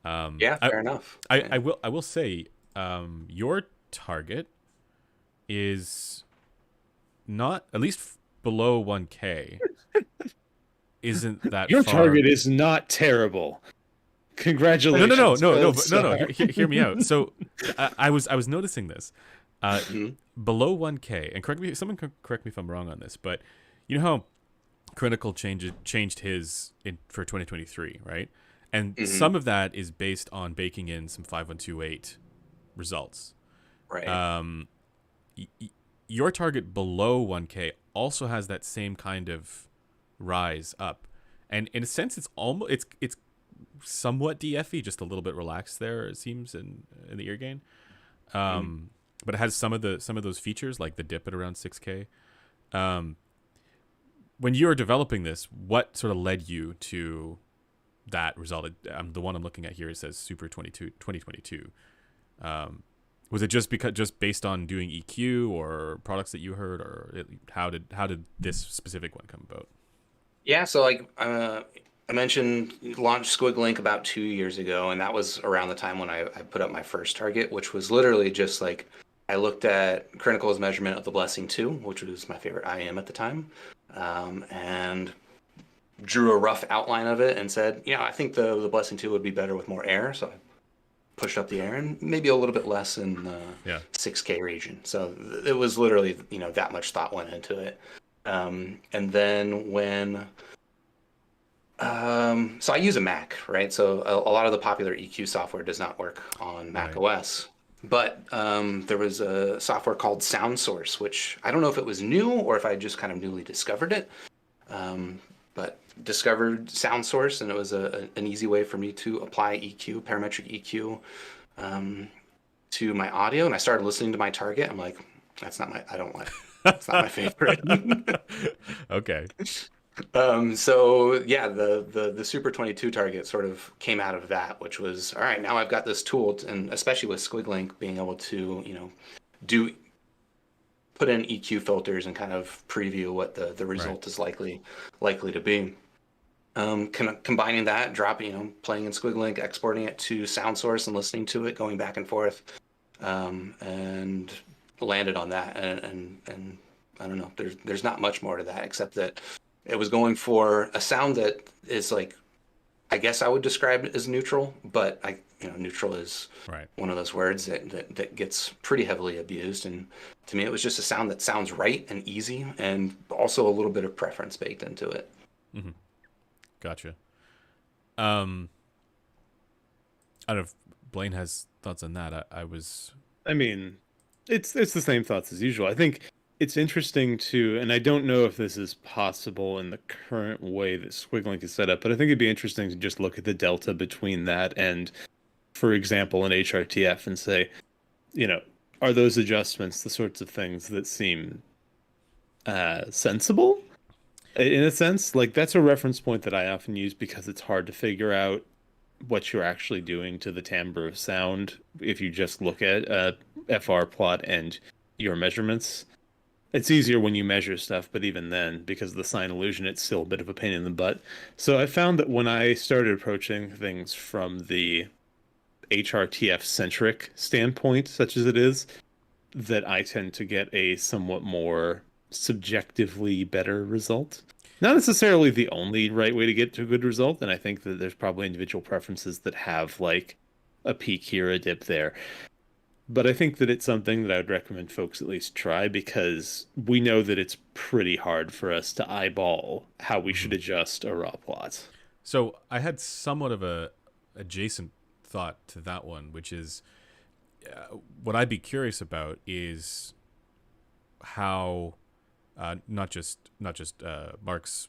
Yeah, fair enough. I will say your target is not, at least below 1K, isn't that Your far. target is not terrible. Congratulations. No. Hear me out. So I was noticing this. Below 1K, and someone correct me if I'm wrong on this, but you know how Critical changed his for 2023, right? And some of that is based on baking in some 5128 results. Right. Your target below 1K also has that same kind of rise up, and in a sense, it's almost it's somewhat DFE, just a little bit relaxed there, it seems, in the ear gain. But it has some of those features, like the dip at around 6K. When you were developing this, what sort of led you to that result? The one I'm looking at here, it says Super 2022. Was it just based on doing EQ or products that you heard, or how did this specific one come about? Yeah, so like I mentioned, launched Squigglink about 2 years ago, and that was around the time when I put up my first target, which was literally just like I looked at Critical's measurement of the Blessing 2, which was my favorite IM at the time, and drew a rough outline of it and said, I think the Blessing 2 would be better with more air, so I pushed up the air and maybe a little bit less in the 6K region. So it was literally, that much thought went into it. And then when so I use a Mac, right? So a lot of the popular EQ software does not work on Mac OS. But there was a software called Sound Source, which I don't know if it was new or if I just kind of newly discovered it. But discovered Sound Source, and it was an easy way for me to apply EQ, parametric EQ, to my audio. And I started listening to my target. I'm like, that's not my favorite. Okay. So yeah, the Super 22 target sort of came out of that, which was, all right, now I've got this tool, and especially with Squigglink being able to, put in EQ filters and kind of preview what the result is likely to be. Combining that, playing in Squigglink, exporting it to Sound Source and listening to it, going back and forth, and landed on that. And I don't know, there's not much more to that except that it was going for a sound that is like, I guess I would describe it as neutral, but neutral is Right. one of those words that gets pretty heavily abused. And to me, it was just a sound that sounds right and easy, and also a little bit of preference baked into it. Mm-hmm. Gotcha. Um, I don't know if Blaine has thoughts on that. I was. I mean, it's the same thoughts as usual. I think it's interesting to, and I don't know if this is possible in the current way that Squigglink is set up, but I think it'd be interesting to just look at the delta between that and, for example, an HRTF and say, are those adjustments the sorts of things that seem sensible in a sense? Like, that's a reference point that I often use because it's hard to figure out what you're actually doing to the timbre of sound if you just look at a FR plot and your measurements. It's easier when you measure stuff, but even then, because of the sign illusion, it's still a bit of a pain in the butt. So I found that when I started approaching things from the HRTF centric standpoint, such as it is, that I tend to get a somewhat more subjectively better result. Not necessarily the only right way to get to a good result, and I think that there's probably individual preferences that have like a peak here, a dip there. But I think that it's something that I would recommend folks at least try because we know that it's pretty hard for us to eyeball how we should adjust a raw plot. So I had somewhat of a adjacent thought to that one, which is what I'd be curious about is how not just Mark's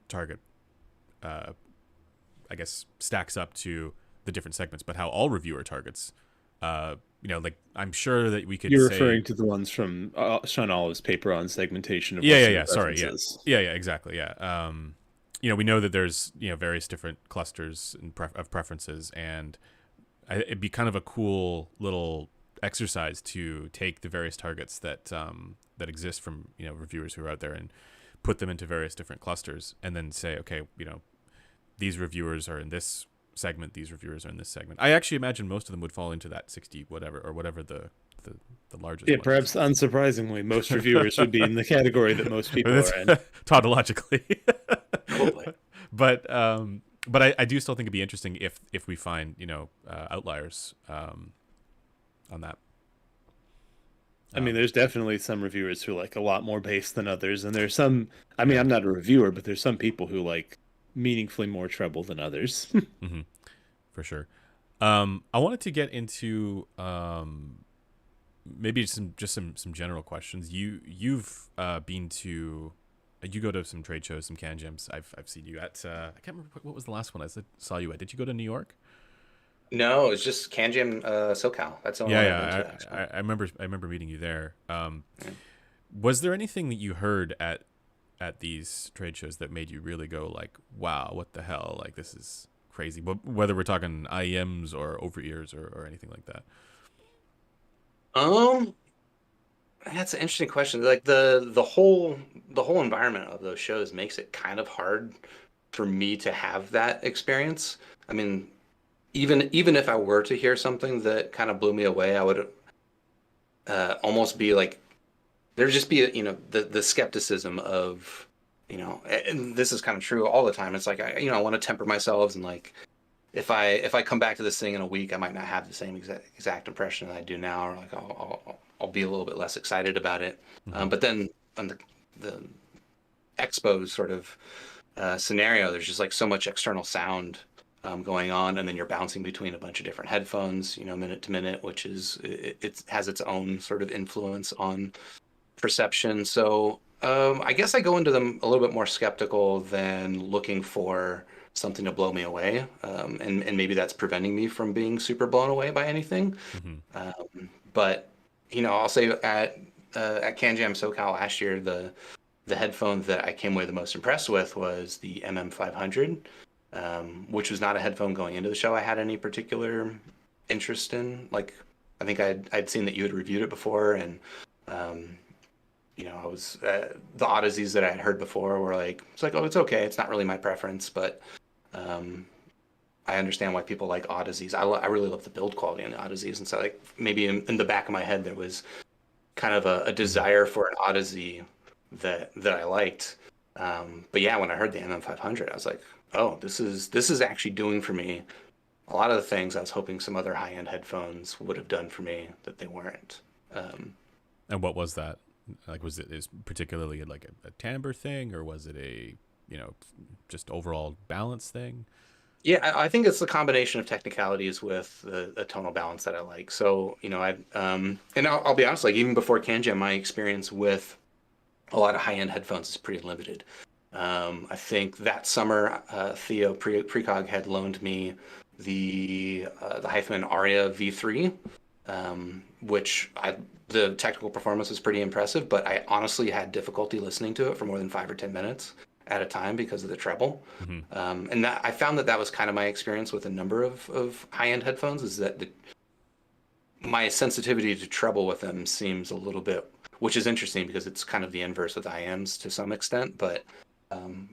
target, I guess, stacks up to the different segments, but how all reviewer targets. Like I'm sure that we could. You're say, referring to the ones from Sean Olive's paper on segmentation of yeah. Sorry, yeah, preferences. yeah, exactly, yeah. We know that there's various different clusters of preferences, and it'd be kind of a cool little exercise to take the various targets that exist from reviewers who are out there and put them into various different clusters, and then say, okay, these reviewers are in this segment, these reviewers are in this segment. I actually imagine most of them would fall into that 60 whatever the largest. Yeah, one perhaps is. unsurprisingly, most reviewers would be in the category that most people are in. Tautologically. Totally. But I do still think it'd be interesting if we find outliers on that. I mean, there's definitely some reviewers who like a lot more bass than others, and there's some. I mean, I'm not a reviewer, but there's some people who like meaningfully more treble than others. Mm-hmm. For sure. I wanted to get into maybe some general questions. You've been to. You go to some trade shows, some can jams. I've seen you at. I can't remember what was the last one I saw you at. Did you go to New York? No, it's just Can Jam SoCal. That's the only one I've been to, I remember meeting you there. Was there anything that you heard at these trade shows that made you really go like, wow, what the hell? Like, this is crazy. Whether we're talking IEMs or over ears or anything like that. That's an interesting question. Like the whole environment of those shows makes it kind of hard for me to have that experience. I mean, even if I were to hear something that kind of blew me away, I would almost be like, there'd just be the skepticism of and this is kind of true all the time. It's like I want to temper myself, and like if I come back to this thing in a week, I might not have the same exact impression that I do now, or like I'll be a little bit less excited about it. Mm-hmm. But then on the expo sort of scenario, there's just like so much external sound going on, and then you're bouncing between a bunch of different headphones, minute to minute, which is it has its own sort of influence on perception. So I guess I go into them a little bit more skeptical than looking for something to blow me away, and maybe that's preventing me from being super blown away by anything. Mm-hmm. But I'll say at Can Jam SoCal last year, the headphone that I came away the most impressed with was the MM500, which was not a headphone going into the show I had any particular interest in. Like, I think I'd seen that you had reviewed it before, and I was the oddities that I had heard before were like, it's like, oh, it's okay, it's not really my preference, but I understand why people like oddities. I really love the build quality on the oddities, and so like maybe in the back of my head there was kind of a desire for an odyssey that I liked. But yeah, when I heard the MM500, I was like, oh, this is actually doing for me a lot of the things I was hoping some other high-end headphones would have done for me that they weren't. And what was that? Like, was it is particularly like a timbre thing, or was it a, just overall balance thing? Yeah, I think it's the combination of technicalities with the tonal balance that I like. So, and I'll be honest, like even before CanJam, my experience with a lot of high-end headphones is pretty limited. I think that summer, Theo Precog had loaned me the Headphone Aria V3, which the technical performance was pretty impressive, but I honestly had difficulty listening to it for more than 5 or 10 minutes at a time because of the treble. And that I found that was kind of my experience with a number of high-end headphones, is that my sensitivity to treble with them seems a little bit, which is interesting because it's kind of the inverse with IMs to some extent, but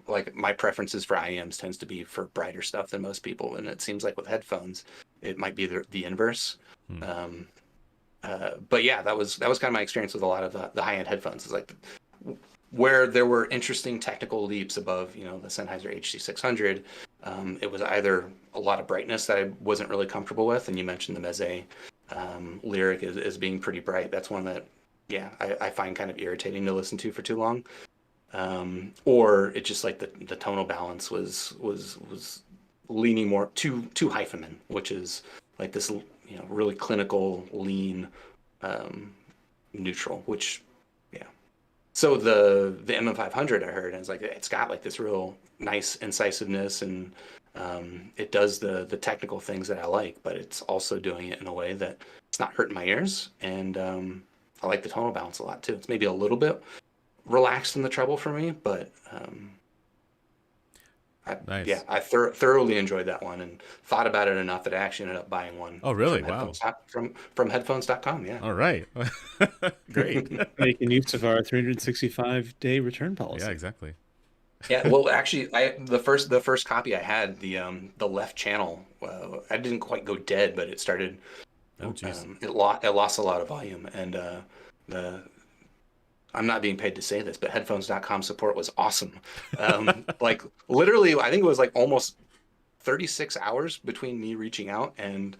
like my preferences for IMs tends to be for brighter stuff than most people, and it seems like with headphones it might be the inverse. But yeah, that was kind of my experience with a lot of the high-end headphones. Is like where there were interesting technical leaps above, the Sennheiser HC600. It was either a lot of brightness that I wasn't really comfortable with, and you mentioned the Meze lyric as being pretty bright. That's one that, yeah, I find kind of irritating to listen to for too long. Or it's just like the tonal balance was leaning more to Hyphaman, which is like this, really clinical, lean, neutral, which, yeah. So the MM500 I heard, and it's like, it's got like this real nice incisiveness, and it does the technical things that I like, but it's also doing it in a way that it's not hurting my ears. And I like the tonal balance a lot too. It's maybe a little bit relaxed in the treble for me, but Nice. yeah, I thoroughly enjoyed that one and thought about it enough that I actually ended up buying one. Oh, really? From Wow. from headphones.com. Yeah. All right. Great. Making use of our 365-day return policy. Yeah, exactly. Yeah, well, actually, the first copy I had, the left channel, I didn't quite go dead, but it started. Oh, jeez. It lost a lot of volume, and I'm not being paid to say this, but headphones.com support was awesome. Like literally, I think it was like almost 36 hours between me reaching out and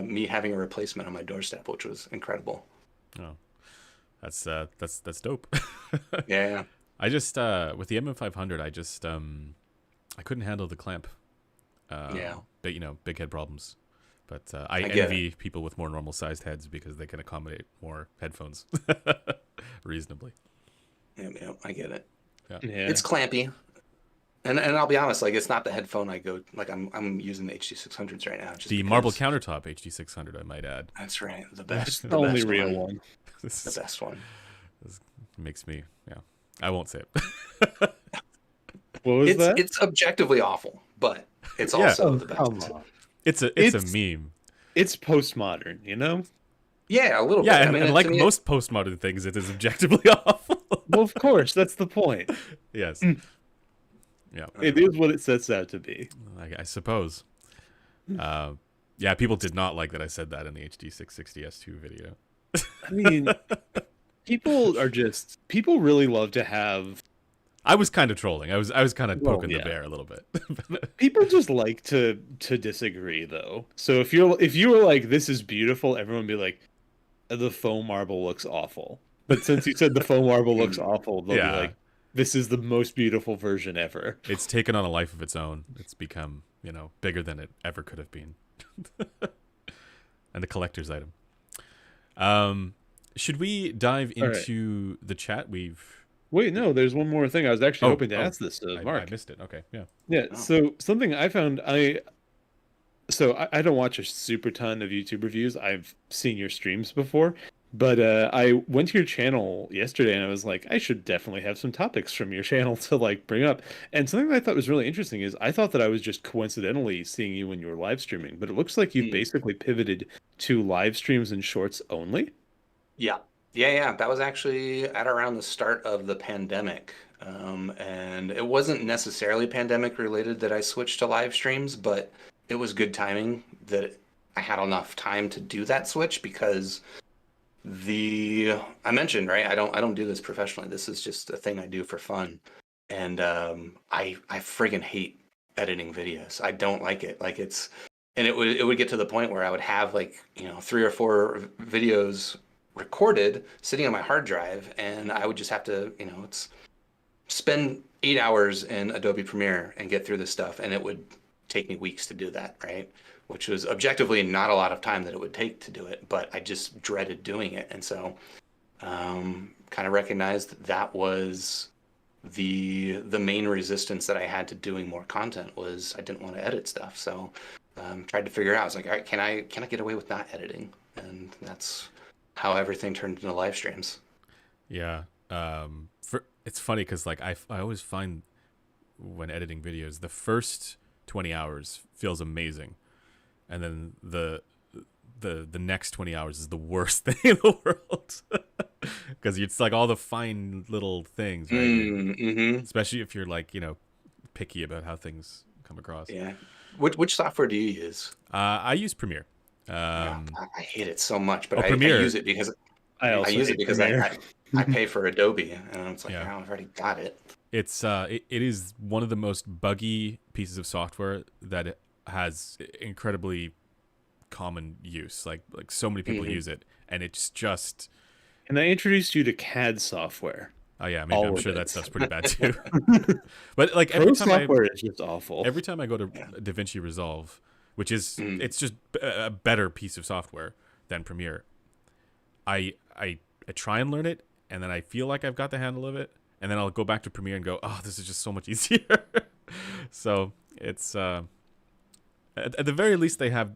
me having a replacement on my doorstep, which was incredible. Oh, that's dope. Yeah. I just with the MM500, I couldn't handle the clamp. Yeah. Big head problems. But I get envy people with more normal sized heads because they can accommodate more headphones reasonably. Yeah, I get it. Yeah. It's clampy. And I'll be honest, like it's not the headphone I go, like I'm using the HD600s right now. Just the marble countertop HD600, I might add. That's right. The best. The only real one. The best one. This makes me, I won't say it. What was that? It's objectively awful, but it's also the best. Come on. It's a meme. It's postmodern, Yeah, a little Yeah, bit. and like most postmodern things, it is objectively awful. Well, of course, that's the point. Yes. Yeah. It is what it sets out to be. I suppose. Yeah, people did not like that I said that in the HD660S2 video. I mean, people really love to have. I was kind of trolling. I was kind of poking the yeah. bear a little bit. People just like to disagree, though. So if you were like, "This is beautiful," everyone would be like, "The foam marble looks awful." But since you said the foam marble looks awful, they'll be like, "This is the most beautiful version ever." It's taken on a life of its own. It's become, bigger than it ever could have been. And the collector's item. Should we dive into the chat? Wait, no, there's one more thing. I was actually hoping to ask this, Mark. I missed it. Okay, yeah. Yeah, so something I found, I don't watch a super ton of YouTube reviews. I've seen your streams before, but I went to your channel yesterday and I was like, I should definitely have some topics from your channel to like bring up. And something that I thought was really interesting is I thought that I was just coincidentally seeing you when you were live streaming, but it looks like you've basically pivoted to live streams and shorts only. Yeah. Yeah. That was actually at around the start of the pandemic. And it wasn't necessarily pandemic related that I switched to live streams, but it was good timing that I had enough time to do that switch because I mentioned, right? I don't do this professionally. This is just a thing I do for fun. And I friggin' hate editing videos. I don't like it. Like and it would get to the point where I would have like 3 or 4 videos recorded sitting on my hard drive, and I would just have to it's spend 8 hours in Adobe Premiere and get through this stuff, and it would take me weeks to do that, right? Which was objectively not a lot of time that it would take to do it, but I just dreaded doing it, and so kind of recognized that was the main resistance that I had to doing more content was I didn't want to edit stuff. So tried to figure out. I was like, all right, can I get away with not editing? And that's how everything turned into live streams. Yeah. It's funny because like I always find when editing videos, the first 20 hours feels amazing, and then the next 20 hours is the worst thing in the world because it's like all the fine little things, right? Mm-hmm. Especially if you're like picky about how things come across. Yeah. Which software do you use? I use Premiere. I hate it so much, but I Premiere. use it because I use it because I pay for Adobe, and it's like, Yeah. I've already got it. It's it is one of the most buggy pieces of software that has incredibly common use. Like so many people use it, and it's just. And I introduced you to CAD software. Oh yeah, maybe I'm sure that stuff's pretty bad too. But like Pro software is just awful. Every time I go to DaVinci Resolve, which is it's just a better piece of software than Premiere, I try and learn it, and then I feel like I've got the handle of it, and then I'll go back to Premiere and go, oh, this is just so much easier. So it's at the very least they have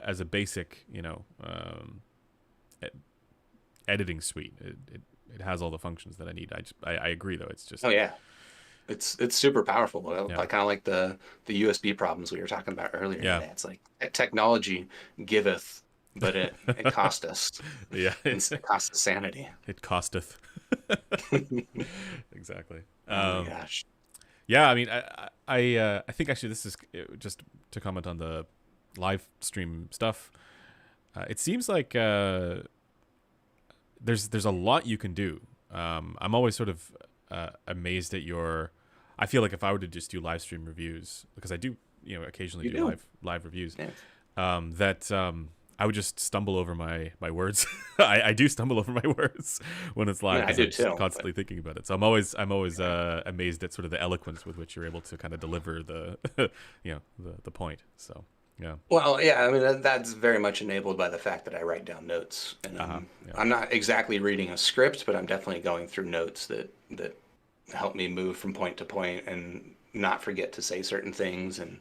as a basic editing suite. It has all the functions that I need. I agree though. It's just it's super powerful. Yeah. Kind of like the USB problems we were talking about earlier. Yeah. Today. It's like technology giveth, but it cost us. Yeah, it cost us sanity. It costeth. Exactly. Oh my gosh. Yeah, I mean, I think actually this is just to comment on the live stream stuff. It seems like there's a lot you can do. I'm always sort of amazed at your. I feel like if I were to just do live stream reviews, because I do occasionally do live reviews, that I would just stumble over my words. I do stumble over my words when it's live. I do I'm too. Constantly thinking about it. So I'm always amazed at sort of the eloquence with which you're able to kind of deliver the the point. So yeah. Well, yeah, I mean that's very much enabled by the fact that I write down notes, and I'm not exactly reading a script, but I'm definitely going through notes that help me move from point to point and not forget to say certain things, and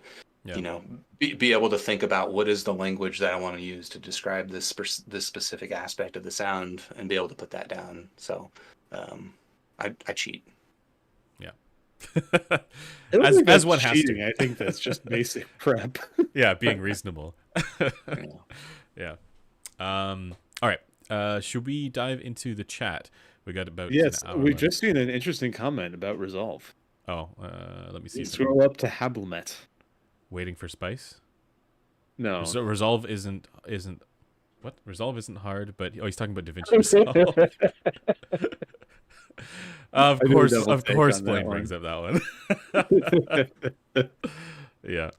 be able to think about what is the language that I want to use to describe this specific aspect of the sound, and be able to put that down. So I cheat. Yeah. as one has to. I think that's just basic prep. Yeah, being reasonable. Yeah. All right. Should we dive into the chat? We got about yes. an hour We've left. just seen an interesting comment about Resolve. Oh, let me see. Scroll up to Hablemet. Waiting for spice. No. So Resolve isn't what? Resolve isn't hard, but he's talking about DaVinci Resolve. Of course, Blaine brings up that one. Yeah.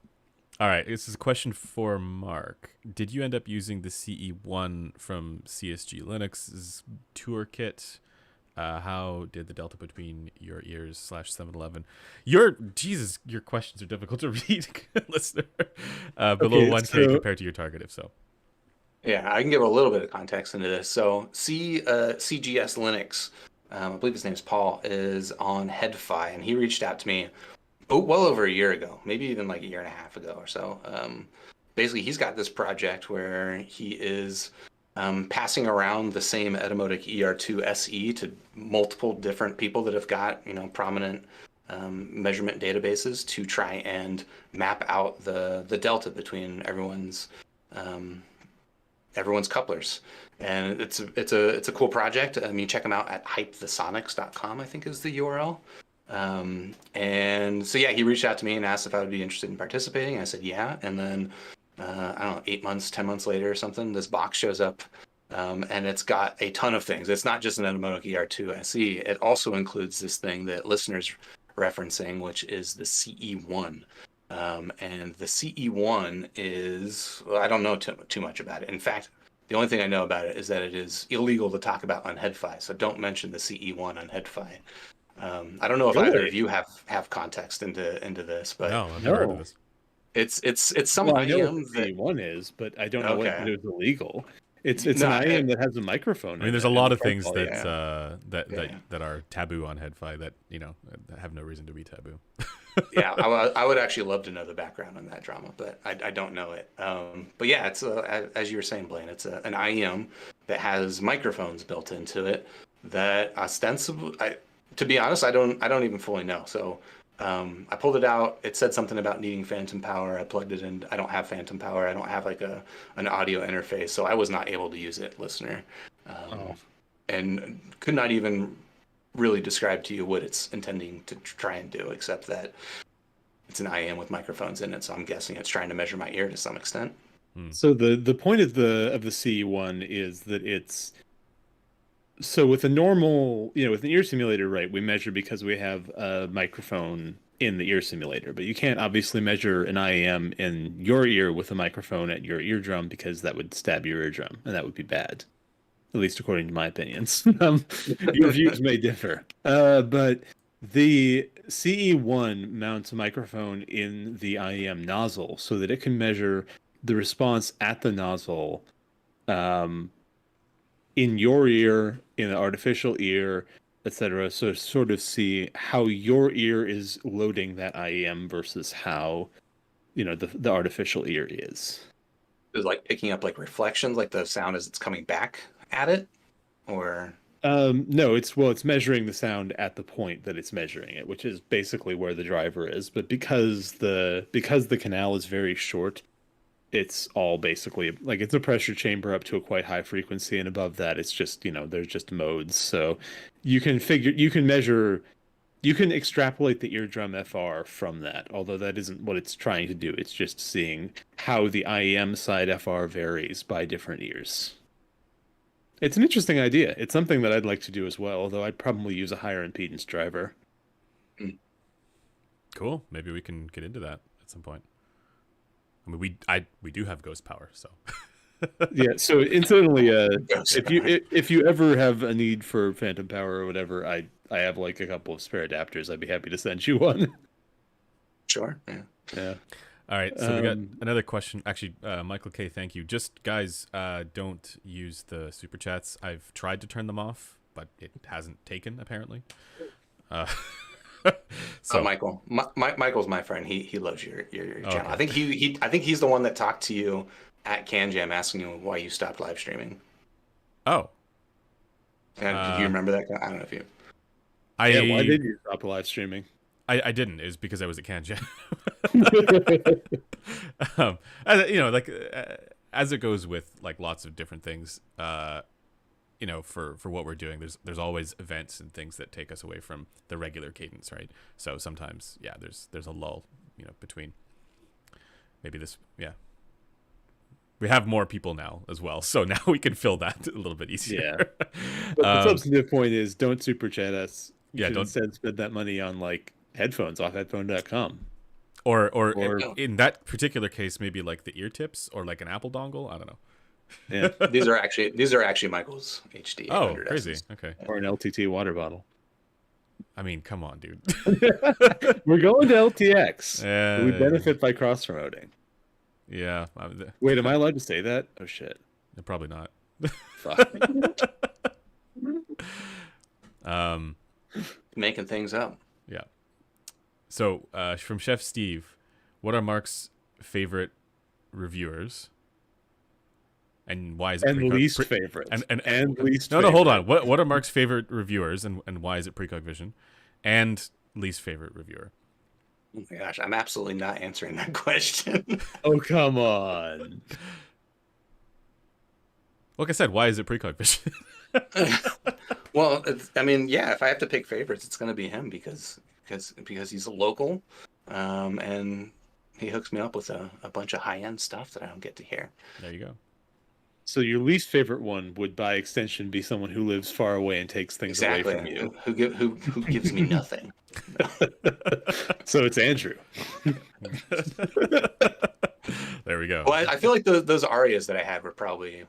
All right. This is a question for Mark. Did you end up using the CE1 from CSG Linux's toolkit? How did the delta between your ears /711? Your questions are difficult to read, listener. Below 1K compared to your target, if so. Yeah, I can give a little bit of context into this. So CGS Linux, I believe his name is Paul, is on Headphone, and he reached out to me well over a year ago, maybe even like a year and a half ago or so. Basically, he's got this project where he is passing around the same Etymotic ER2 SE to multiple different people that have got prominent measurement databases to try and map out the delta between everyone's couplers. And it's a cool project. I mean, check them out at hypethesonics.com, I think is the URL. And so yeah, he reached out to me and asked if I would be interested in participating. I said yeah, and then I don't know, 8 months, 10 months later or something, this box shows up, and it's got a ton of things. It's not just an Etymotic ER2 SE. It also includes this thing that listeners referencing, which is the CE1. And the CE1 is, well, I don't know too much about it. In fact, the only thing I know about it is that it is illegal to talk about on HeadFi, so don't mention the CE1 on HeadFi. I don't know if either Really? of you have context into this, but No, I've never heard of No. this. it's some Well, I know what IM the that C1 is, but I don't know what okay. it was illegal. It's No, an IM that has a microphone. I mean, there's in a it, in lot the of things profile, that yeah. Yeah. are taboo on HeadFi that have no reason to be taboo. Yeah, I would actually love to know the background on that drama, but I don't know it. But yeah, it's as you were saying, Blaine, it's an IEM that has microphones built into it that ostensibly, to be honest, I don't even fully know. So I pulled it out. It said something about needing phantom power. I plugged it in. I don't have phantom power. I don't have like an audio interface, so I was not able to use it, listener, Oh. and could not even really describe to you what it's intending to try and do, except that it's an IM with microphones in it. So I'm guessing it's trying to measure my ear to some extent. So the point of the CE1 is that it's so with a normal, with an ear simulator, right? We measure because we have a microphone in the ear simulator, but you can't obviously measure an IEM in your ear with a microphone at your eardrum because that would stab your eardrum, and that would be bad, at least according to my opinions. Your views may differ, but the CE1 mounts a microphone in the IEM nozzle so that it can measure the response at the nozzle, um, in your ear, in the artificial ear, etc. So sort of see how your ear is loading that IEM versus how the artificial ear is. Is like picking up like reflections, like the sound as it's coming back at it, or No, it's measuring the sound at the point that it's measuring it, which is basically where the driver is. But because the canal is very short, it's all basically like it's a pressure chamber up to a quite high frequency, and above that, it's just there's just modes. So you can extrapolate the eardrum FR from that. Although that isn't what it's trying to do. It's just seeing how the IEM side FR varies by different ears. It's an interesting idea. It's something that I'd like to do as well, although I'd probably use a higher impedance driver. Cool. Maybe we can get into that at some point. I mean, we do have ghost power, so. Yeah. So incidentally, Ghost if you ever have a need for phantom power or whatever, I have like a couple of spare adapters. I'd be happy to send you one. sure, yeah. Yeah. All right, so we got another question. Actually, Michael K, thank you. Just guys, don't use the super chats. I've tried to turn them off, but it hasn't taken apparently. So Michael, Michael's my friend. He loves your channel. Okay. I think he's the one that talked to you at CanJam asking you why you stopped live streaming. Oh, And do you remember that? I don't know if you. Yeah. Why did you stop live streaming? I didn't. It was because I was at CanJam. As it goes with like lots of different things, for what we're doing, there's always events and things that take us away from the regular cadence, right? So sometimes, yeah, there's a lull, between maybe this, yeah. We have more people now as well, so now we can fill that a little bit easier. Yeah. But the substantive point is, don't super chat us. You should don't instead spend that money on like headphones off headphone.com. Or in that particular case, maybe like the ear tips or like an Apple dongle. I don't know. Yeah. These are actually Michael's HD. Oh, crazy. Okay. Or an LTT water bottle. I mean, come on, dude. We're going to LTX. We benefit by cross promoting. Yeah. Wait, am I allowed to say that? Oh shit. Probably not. Fuck. Making things up. Yeah. So, from Chef Steve, what are Mark's favorite reviewers? And why is it least favorite? And least no, favorite. Hold on. What are Mark's favorite reviewers and why is it Precognition? And least favorite reviewer? Oh my gosh, I'm absolutely not answering that question. Oh, come on. Like I said, why is it Precognition? Well, if I have to pick favorites, it's going to be him because he's a local, and he hooks me up with a bunch of high-end stuff that I don't get to hear. There you go. So your least favorite one would, by extension, be someone who lives far away and takes things away Exactly. from you. Who gives me nothing? So it's Andrew. There we go. Well, I feel like those arias that I had were probably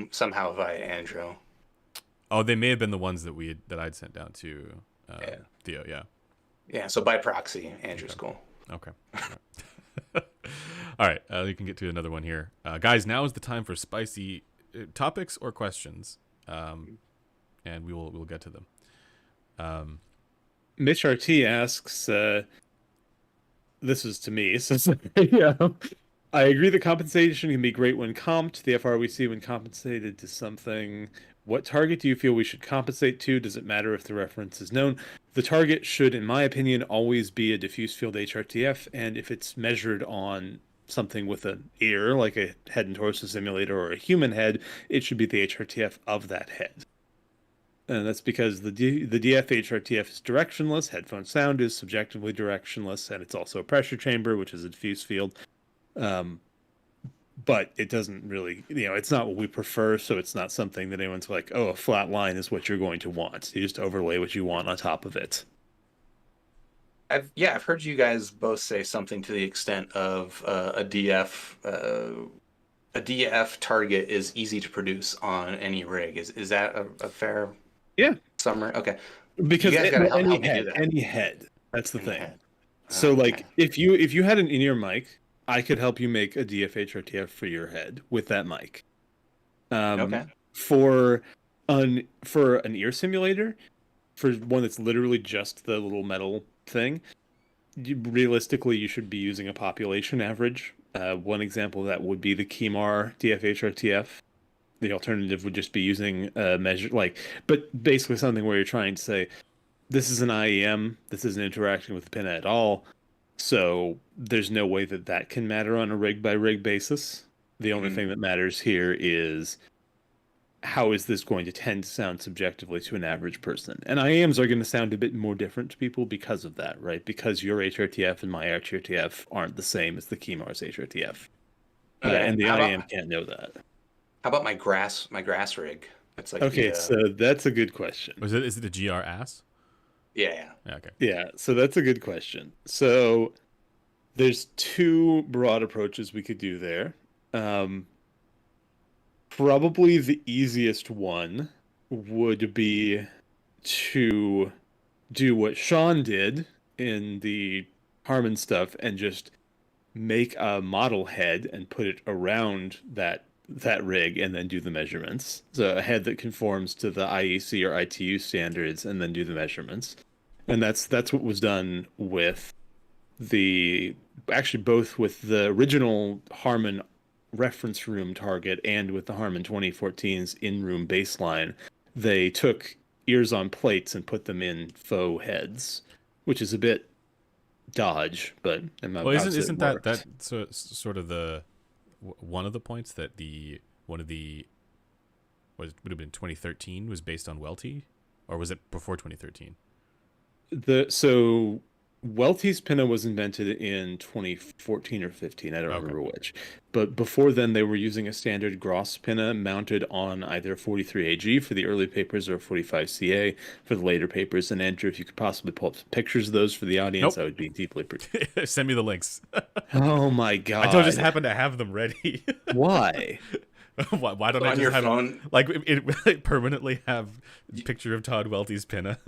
somehow via Andrew. Oh, they may have been the ones that I'd sent down to Yeah. Theo. Yeah. Yeah. So by proxy, Andrew's cool. Okay. All right. You can get to another one here, guys. Now is the time for spicy topics or questions, and we'll get to them. Mitch RT asks, this is to me, so yeah. I agree that compensation can be great when comped. The FR we see when compensated to something. What target do you feel we should compensate to? Does it matter if the reference is known? The target should, in my opinion, always be a diffuse field HRTF, and if it's measured on something with an ear, like a head and torso simulator or a human head, it should be the HRTF of that head. And that's because the DF HRTF is directionless, headphone sound is subjectively directionless, and it's also a pressure chamber, which is a diffuse field. But it doesn't really, it's not what we prefer, so it's not something that anyone's like, oh, a flat line is what you're going to want. You just overlay what you want on top of it. I've heard you guys both say something to the extent of a DF target is easy to produce on any rig. Is that a fair summary? Okay. Because you guys gotta help me do that. Any head. That's the thing. Head. So Okay. like if you had an in-ear mic, I could help you make a DF HRTF for your head with that mic. Okay. For an ear simulator, for one that's literally just the little metal thing, realistically you should be using a population average. One example of that would be the Kemar DF HRTF. The alternative would just be using a measure but basically something where you're trying to say, this is an IEM, this isn't interacting with the pin at all. So there's no way that can matter on a rig by rig basis. The only thing that matters here is how is this going to tend to sound subjectively to an average person. And IEMs are going to sound a bit more different to people because of that, right? Because your HRTF and my HRTF aren't the same as the Kemar's HRTF. And the IEM can't know that. How about my grass rig? It's like so that's a good question. Is it the GR ass? Yeah. Okay. Yeah, so that's a good question. So there's two broad approaches we could do there. Probably the easiest one would be to do what Sean did in the Harman stuff and just make a model head and put it around that rig and then do the measurements. So a head that conforms to the IEC or ITU standards and then do the measurements. And that's what was done with both with the original Harman reference room target and with the Harman 2014's in-room baseline. They took ears on plates and put them in faux heads, which is a bit dodge, but isn't that sort of the one of the points that would have been 2013 was based on Welty, or was it before 2013? So Welty's pinna was invented in 2014 or 15. I don't remember which. But before then, they were using a standard Gross pinna mounted on either 43AG for the early papers or 45CA for the later papers. And Andrew, if you could possibly pull up some pictures of those for the audience, I would be deeply appreciative. Send me the links. Oh my god! I don't just happen to have them ready. Why? Why don't I on just your have phone? Like it permanently have a picture of Todd Welty's pinna?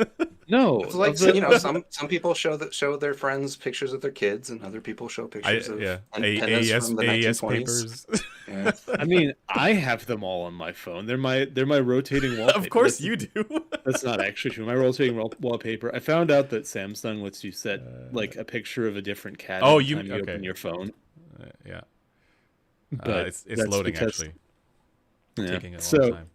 No, It's like some people show their friends pictures of their kids, and other people show pictures of antennas from the 1920s. papers. Yeah. I mean, I have them all on my phone. They're my rotating wallpaper. Of course you do. That's not actually true. My rotating wallpaper. I found out that Samsung lets you set like a picture of a different cat. Oh, every time you open your phone. Yeah, But it's loading actually. Yeah. Taking a long time.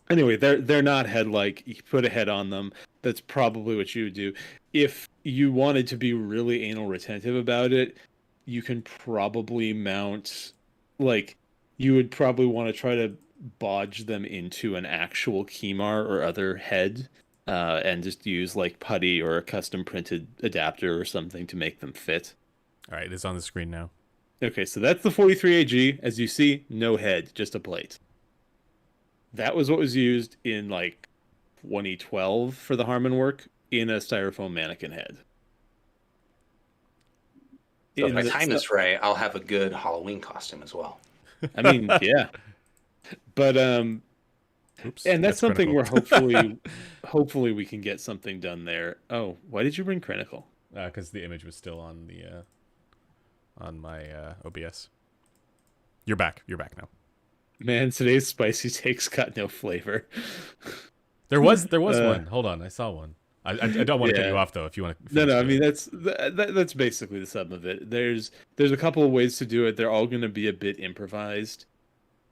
Anyway, they're not head-like. You put a head on them. That's probably what you would do. If you wanted to be really anal retentive about it, you can probably mount, you would probably want to try to bodge them into an actual Kemar or other head, and just use putty or a custom printed adapter or something to make them fit. All right, it's on the screen now. Okay, so that's the 43AG. As you see, no head, just a plate. That was what was used in like 2012 for the Harman work in a styrofoam mannequin head. So if In my the, time is right, I'll have a good Halloween costume as well. I mean, yeah, but Oops, and that's something critical. where hopefully we can get something done there. Oh, why did you bring critical? Because the image was still on the on my OBS. You're back. You're back now. Man, today's spicy takes got no flavor. There was Uh, one. Hold on, I saw one. I don't want to cut you yeah. off though. If you want to No, finish no. I mean, the that's basically the sum of it. There's a couple of ways to do it. They're all going to be a bit improvised.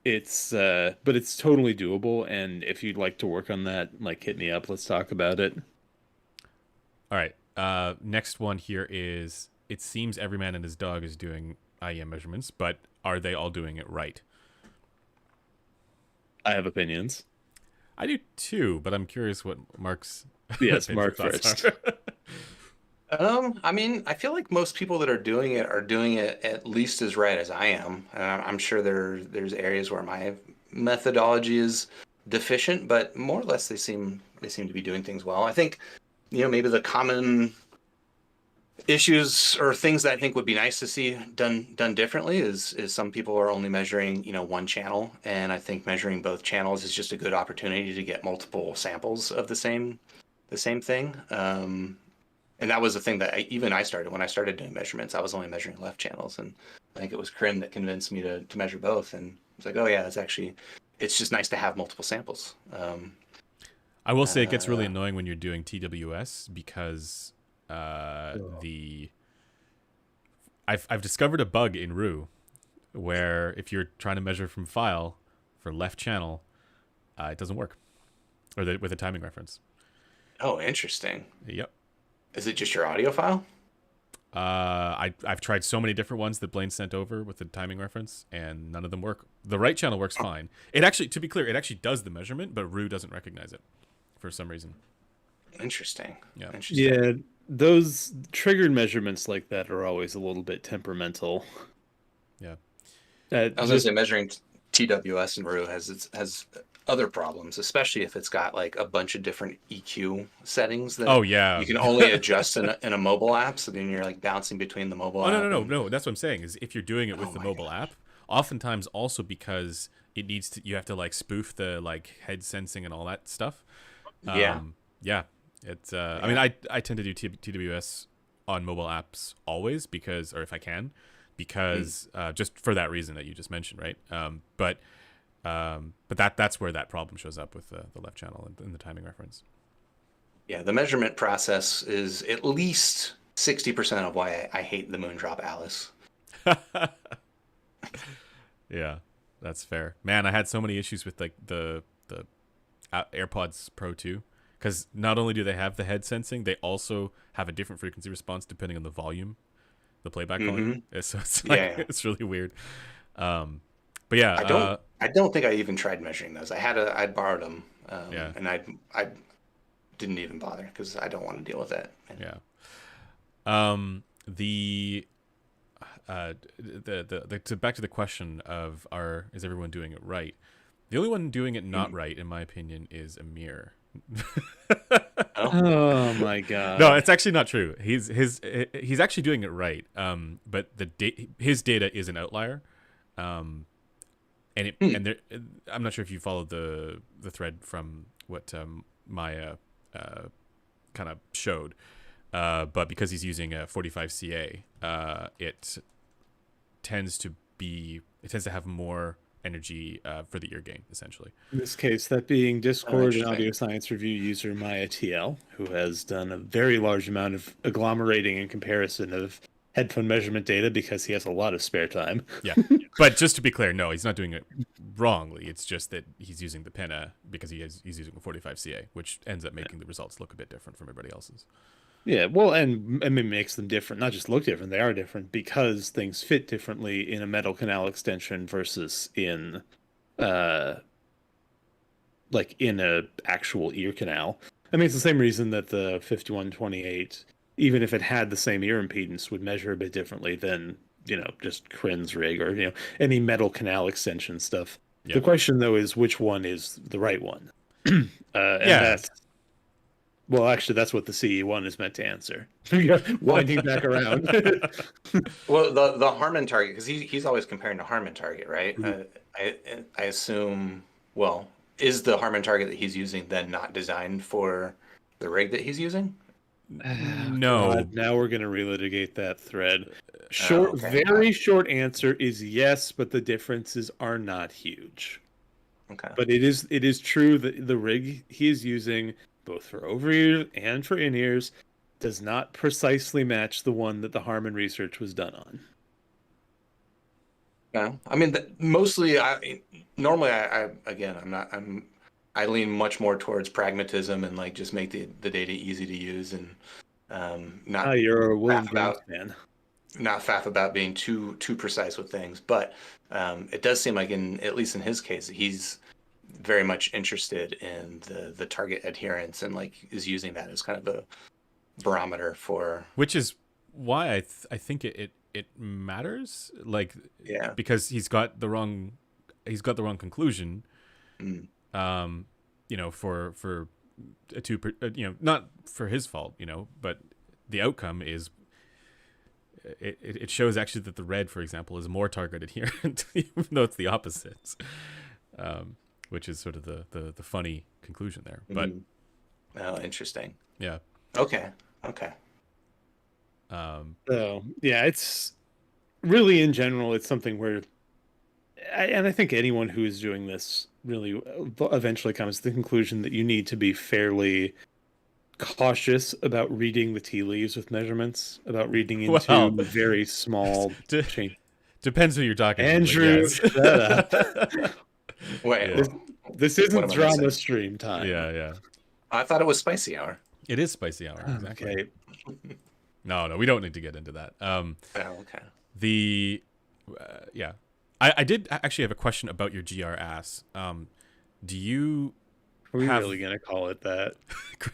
But it's totally doable. And if you'd like to work on that, like hit me up. Let's talk about it. All right. Next one here is it seems every man and his dog is doing IEM measurements, but are they all doing it right? I have opinions. I do too, but I'm curious what Mark's Yes, opinions Mark and thoughts first. are. I mean, I feel like most people that are doing it at least as right as I am. I'm sure there's areas where my methodology is deficient, but more or less they seem to be doing things well. I think, maybe the common issues or things that I think would be nice to see done differently is some people are only measuring, one channel, and I think measuring both channels is just a good opportunity to get multiple samples of the same thing. And that was the thing that I started when I started doing measurements. I was only measuring left channels, and I think it was Krim that convinced me to measure both. And it's like, oh yeah, it's just nice to have multiple samples. I will say it gets really annoying when you're doing TWS because I've discovered a bug in Rue where if you're trying to measure from file for left channel, it doesn't work, or with a timing reference. Oh, interesting. Yep. Is it just your audio file? I've tried so many different ones that Blaine sent over with the timing reference, and none of them work. The right channel works fine. It actually, to be clear, it actually does the measurement, but Rue doesn't recognize it for some reason. Interesting. Yeah. Interesting. Yeah, those triggered measurements like that are always a little bit temperamental. Yeah. I was gonna say measuring TWS and RU has other problems, especially if it's got like a bunch of different EQ settings that you can only adjust in a mobile app. So then you're like bouncing between the mobile app. No. That's what I'm saying is if you're doing it with the mobile app, oftentimes also because you have to like spoof the like head sensing and all that stuff. Yeah. It's I mean I tend to do TWS on mobile apps always because, or if I can, because just for that reason that you just mentioned, right? But that's where that problem shows up with the left channel and the timing reference. Yeah, the measurement process is at least 60% of why I hate the Moondrop Alice. Yeah, that's fair. Man, I had so many issues with like the AirPods Pro 2 because not only do they have the head sensing, they also have a different frequency response depending on the volume, the playback volume. So it's like it's really weird. But yeah, I don't think I even tried measuring those. I'd borrowed them, and I didn't even bother because I don't want to deal with that. Yeah. Back to the question of is everyone doing it right? The only one doing it not right, in my opinion, is Amir. Oh my god! No, it's actually not true. He's actually doing it right. But his data is an outlier. And I'm not sure if you followed the thread from what Maya kind of showed, but because he's using a 45CA, it tends to have more energy for the ear gain, essentially. In this case, that being Discord and Audio Science Review user Maya TL, who has done a very large amount of agglomerating and comparison of headphone measurement data because he has a lot of spare time. Yeah, but just to be clear, no, he's not doing it wrongly. It's just that he's using the Penna because he's using a 45CA, which ends up making the results look a bit different from everybody else's. Yeah, well, and it makes them different. Not just look different; they are different because things fit differently in a metal canal extension versus in, like in a actual ear canal. I mean, it's the same reason that the 5128, even if it had the same ear impedance, would measure a bit differently than just Krin's rig or any metal canal extension stuff. Yeah. The question though is which one is the right one? And Yeah. well, actually, that's what the CE1 is meant to answer. Winding back around. Well, the Harman target, because he's always comparing to Harman target, right? Mhm. I assume. Well, is the Harman target that he's using then not designed for the rig that he's using? No. God, now we're gonna relitigate that thread. Oh, Short, okay. very short answer is yes, but the differences are not huge. Okay. But it is true that the rig he is using, both for over ears and for in ears, does not precisely match the one that the Harman research was done on. Yeah. I mean, mostly, normally, again, I lean much more towards pragmatism and like just make the data easy to use and not You're a William faff James about fan. not faff about being too precise with things. But it does seem like at least in his case, he's very much interested in the target adherence and like is using that as kind of a barometer for. Which is why I think it matters, like, Yeah. because he's got the wrong conclusion. Mm. For a not for his fault, but the outcome is it shows actually that the red, for example, is more target adherent, even though it's the opposite. Which is sort of the funny conclusion there. But Oh, interesting. yeah. Okay. So yeah, it's really in general, it's something where, and I think anyone who is doing this really eventually comes to the conclusion that you need to be fairly cautious about reading the tea leaves with measurements, about reading into very small change. Depends who you're talking Andrew, to. shut up. Wait, Yeah. This isn't drama stream time. Yeah. I thought it was spicy hour. It is spicy hour. Exactly. Okay. No, we don't need to get into that. Oh, okay. Yeah. I did actually have a question about your GR ass. Do you Are we really gonna call it that?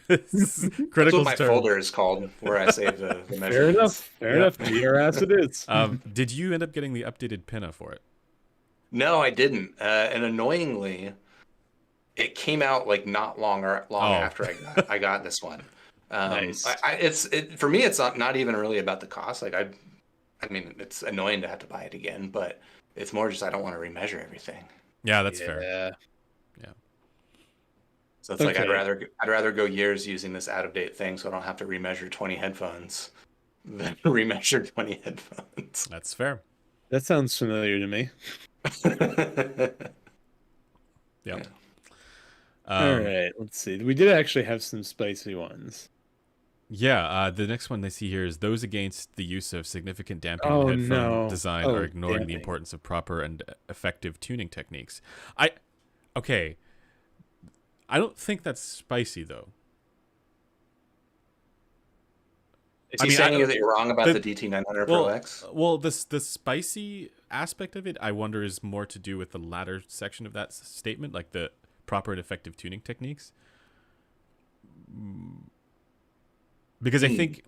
That's critical what my folder is called, where I save the measurements. Fair enough. GR ass it is. Did you end up getting the updated pinna for it? No, I didn't. And annoyingly, it came out like not long after I got this one. Nice. For me, it's not even really about the cost. Like I mean, it's annoying to have to buy it again, but it's more just I don't want to remeasure everything. Yeah, that's fair. Yeah. So it's like I'd rather go years using this out of date thing, so I don't have to remeasure 20 headphones than remeasure 20 headphones. That's fair. That sounds familiar to me. Yeah. All right, let's see. We did actually have some spicy ones. Yeah, the next one they see here is those against the use of significant damping Oh, in headphone no. design Oh, are ignoring the damping. importance of proper and effective tuning techniques. Okay. I don't think that's spicy though. Is he saying that you're wrong about the DT900 Pro X? Well, the spicy aspect of it, I wonder, is more to do with the latter section of that statement, like the proper and effective tuning techniques. Because I think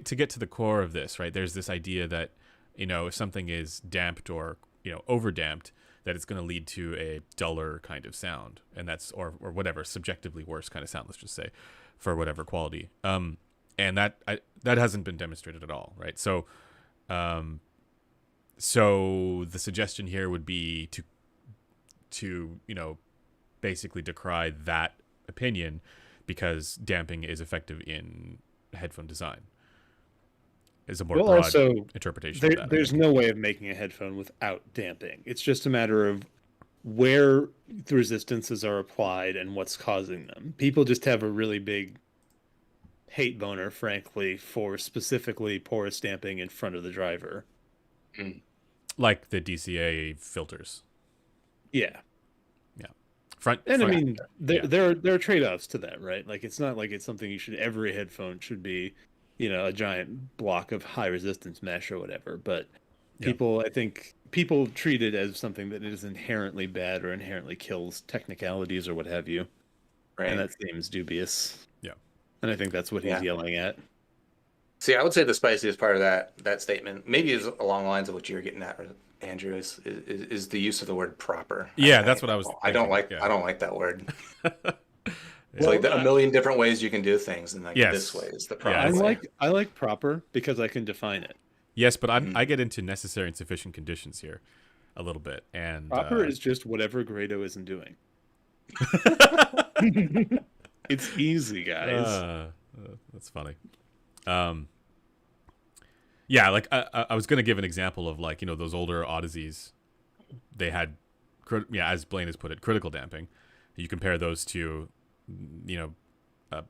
to get to the core of this, right, there's this idea that, if something is damped or, over damped, that it's going to lead to a duller kind of sound, and that's or whatever, subjectively worse kind of sound, let's just say, for whatever quality. And that hasn't been demonstrated at all, right? So so the suggestion here would be to basically decry that opinion, because damping is effective in headphone design. Is a more broad interpretation of that. There's no way of making a headphone without damping. It's just a matter of where the resistances are applied and what's causing them. People just have a really big hate boner, frankly, for specifically porous damping in front of the driver. Like the DCA filters. Yeah. I mean, there are trade-offs to that, right? Like, it's not like it's something every headphone should be, a giant block of high resistance mesh or whatever. But I think people treat it as something that is inherently bad or inherently kills technicalities or what have you. Right. And that seems dubious. Yeah. And I think that's what he's yelling at. See, I would say the spiciest part of that statement maybe is along the lines of what you were getting at, Andrew, is the use of the word proper. Yeah, that's what I was I don't thinking. like. Yeah. I don't like that word. It's Well, like a million different ways you can do things, and like this way Yes. is the Yeah, proper way. I like proper because I can define it. Yes, but I get into necessary and sufficient conditions here a little bit, and Proper is just whatever Grado isn't doing. It's easy, guys. that's funny. Yeah, like I was gonna give an example of like those older Odysseys, they had, as Blaine has put it, critical damping. You compare those to,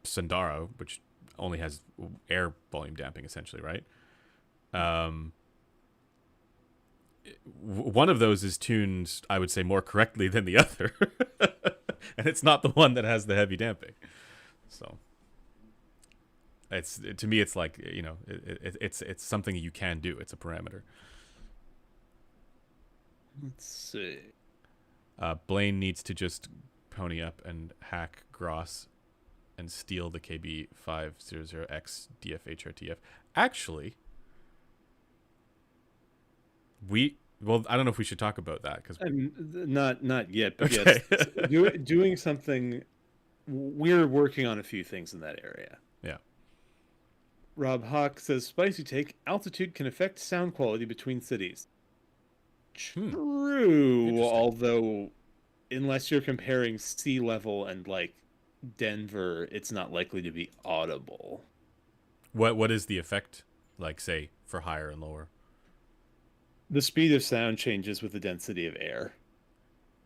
Sundaro, which only has air volume damping essentially, right? One of those is tuned, I would say, more correctly than the other, and it's not the one that has the heavy damping. So to me, it's like it's something you can do. It's a parameter. Let's see. Blaine needs to just pony up and hack Gross and steal the KB500X DFHRTF. Actually, I don't know if we should talk about that because Not yet, but Okay. yes, doing something. We're working on a few things in that area. Yeah. Rob Hawk says, "Spicy take: altitude can affect sound quality between cities." True, Interesting. although unless you're comparing sea level and like Denver, it's not likely to be audible. What is the effect, like, say, for higher and lower? The speed of sound changes with the density of air.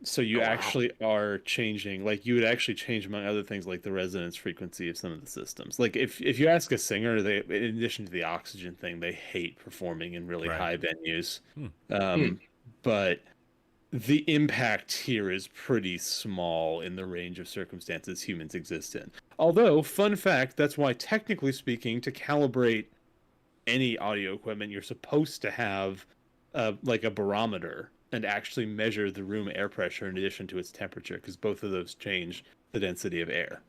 So you actually are changing, like you would actually change, among other things, like the resonance frequency of some of the systems. Like if you ask a singer, they, in addition to the oxygen thing, they hate performing in really Right. high venues. But the impact here is pretty small in the range of circumstances humans exist in. Although, fun fact, that's why, technically speaking, to calibrate any audio equipment, you're supposed to have like a barometer and actually measure the room air pressure in addition to its temperature, because both of those change the density of air.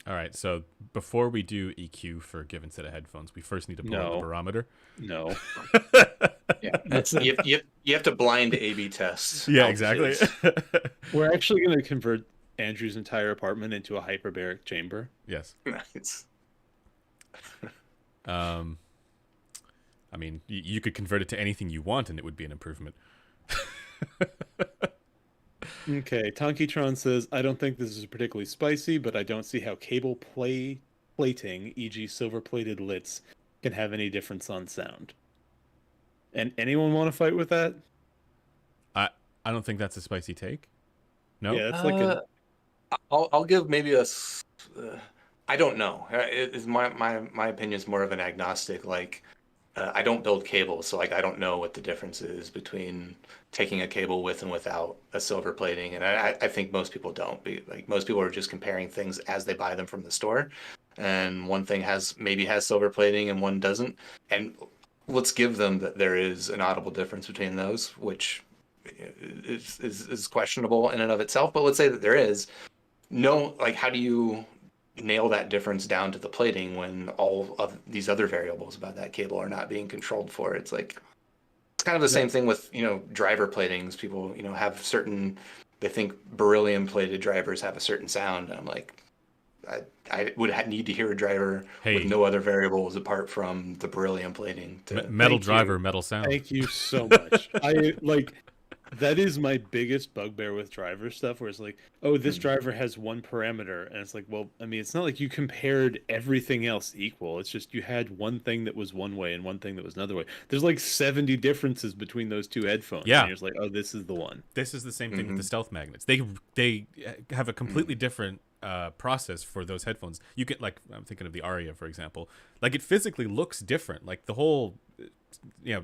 All right, so before we do EQ for a given set of headphones, we first need to pull out the barometer. No. Yeah, you have to blind A/B tests. Yeah, exactly. We're actually going to convert Andrew's entire apartment into a hyperbaric chamber. Yes. Nice. I mean, you could convert it to anything you want, and it would be an improvement. Okay, Tonkitron says, "I don't think this is particularly spicy, but I don't see how cable plating, e.g. silver-plated lits, can have any difference on sound." And anyone want to fight with that? I don't think that's a spicy take. No? Yeah, that's like a... I'll give maybe I don't know. My opinion is more of an agnostic. Like, I don't build cables, so like I don't know what the difference is between taking a cable with and without a silver plating, and I think most people don't. Like most people are just comparing things as they buy them from the store, and one thing maybe has silver plating and one doesn't, and let's give them that there is an audible difference between those, which is questionable in and of itself. But let's say that there is. No, like how do you nail that difference down to the plating when all of these other variables about that cable are not being controlled for? It's like it's kind of the same thing with driver platings. People have certain, they think beryllium plated drivers have a certain sound, and I'm like, I would need to hear a driver with no other variables apart from the beryllium plating. Metal driver, metal sound. Thank you so much. I like... That is my biggest bugbear with driver stuff, where it's like, oh, this driver has one parameter, and it's like, well, I mean, it's not like you compared everything else equal. It's just you had one thing that was one way and one thing that was another way. There's like 70 differences between those two headphones. Yeah. And you're just like, oh, this is the one. This is the same thing with the stealth magnets. They have a completely different process for those headphones. You get, like, I'm thinking of the Aria, for example. Like, it physically looks different. Like the whole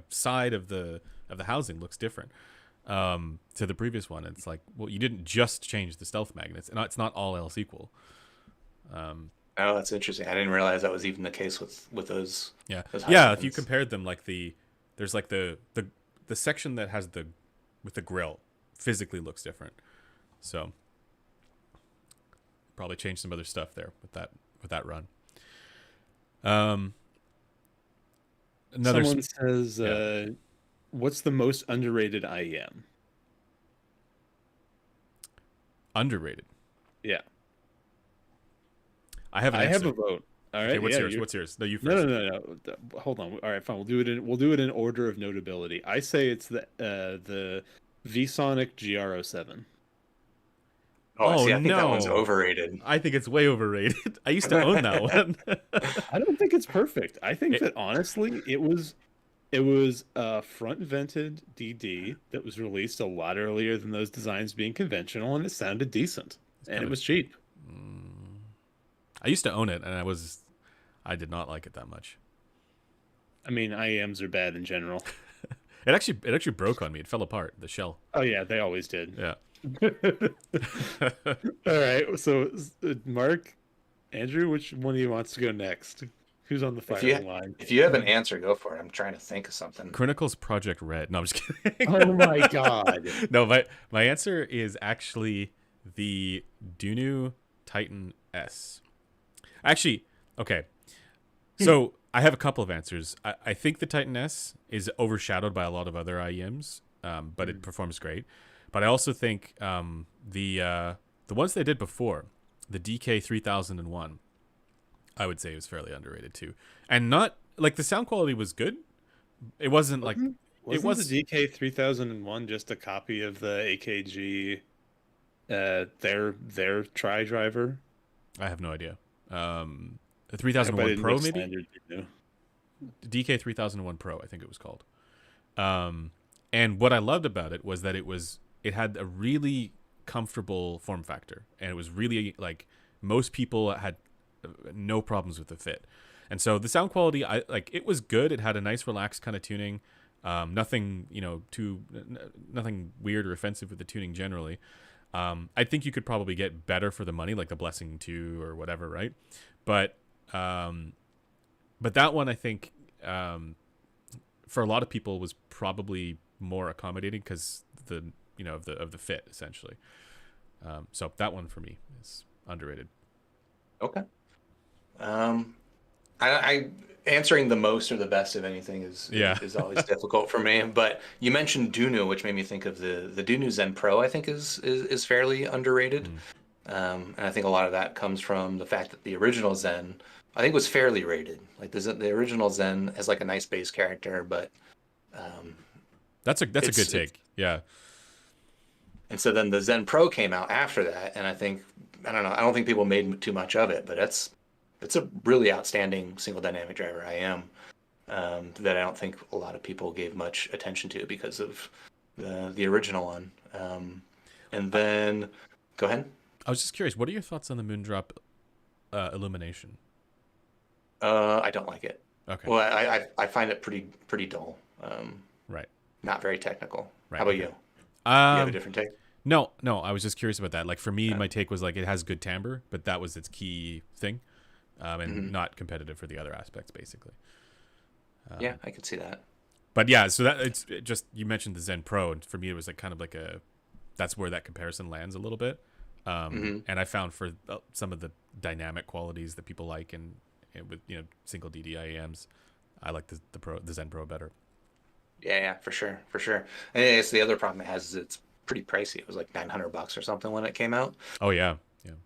side of the housing looks different to the previous one. It's like, well, you didn't just change the stealth magnets, and it's not all else equal. Oh, that's interesting. I didn't realize that was even the case with those. Yeah, those if you compared them, like there's like the section that has with the grill physically looks different. So probably change some other stuff there with that run. Someone says what's the most underrated IEM? Underrated. Yeah, I have an I answer. have a vote. All Okay, right. what's Yeah. yours? What's yours? No, you No, first. no, no, no. Hold on. All right, fine. We'll do it in order of notability. I say it's the VSonic GR07. Oh, Oh see, I think that one's no. overrated. I think it's way overrated. I used to own that one. I don't think it's perfect. I think It- that honestly, it was a front vented DD that was released a lot earlier than those designs being conventional, and it sounded decent, it's and kind it of. was cheap. I used to own it, and I did not like it that much. I mean, IEMs are bad in general. It actually broke on me. It fell apart. The shell. Oh yeah, they always did. Yeah. All right, so Mark, Andrew, which one of you wants to go next? Who's on the If you firing line? if you have an answer, go for it. I'm trying to think of something. Chronicles Project Red. No, I'm just kidding. Oh my god. No, my answer is actually the Dunu Titan S. Actually, okay. So I have a couple of answers. I think the Titan S is overshadowed by a lot of other IEMs, but it performs great. But I also think the ones they did before, the DK 3001, I would say was fairly underrated too. And not like the sound quality was good. It wasn't like Wasn't it was. the DK 3001 just a copy of the AKG their tri driver? I have no idea. The I hope I 3001 didn't Pro make maybe. standard, you know. DK 3001 Pro, I think it was called. And what I loved about it was that it had a really comfortable form factor, and it was really like most people had no problems with the fit. And so the sound quality, I like it was good. It had a nice relaxed kind of tuning. Nothing, nothing weird or offensive with the tuning generally. I think you could probably get better for the money, like the Blessing 2 or whatever, right? But that one, I think, for a lot of people was probably more accommodating because of the fit essentially. So that one for me is underrated. Okay. I answering the most or the best of anything is always difficult for me. But you mentioned Dunu, which made me think of the Dunu Zen Pro. I think is fairly underrated, and I think a lot of that comes from the fact that the original Zen, I think, was fairly rated. Like the original Zen has like a nice bass character, but That's a good take. Yeah. And so then the Zen Pro came out after that, and I don't know. I don't think people made too much of it, but it's a really outstanding single dynamic driver IM that I don't think a lot of people gave much attention to because of the original one. And then, go ahead. I was just curious. What are your thoughts on the Moondrop illumination? I don't like it. Okay. Well, I find it pretty dull. Right. Not very technical. Right. How about Okay. you? You have a different take? No. I was just curious about that. Like for me, my take was like it has good timbre, but that was its key thing, and not competitive for the other aspects, basically. Yeah, I could see that. But yeah, so that it's just you mentioned the Zen Pro, and for me it was like kind of like that's where that comparison lands a little bit. And I found for some of the dynamic qualities that people like, and with single DD IEMs, I like the Zen Pro better. Yeah, for sure. And I guess the other problem it has is it's pretty pricey. It was like $900 or something when it came out. Oh yeah,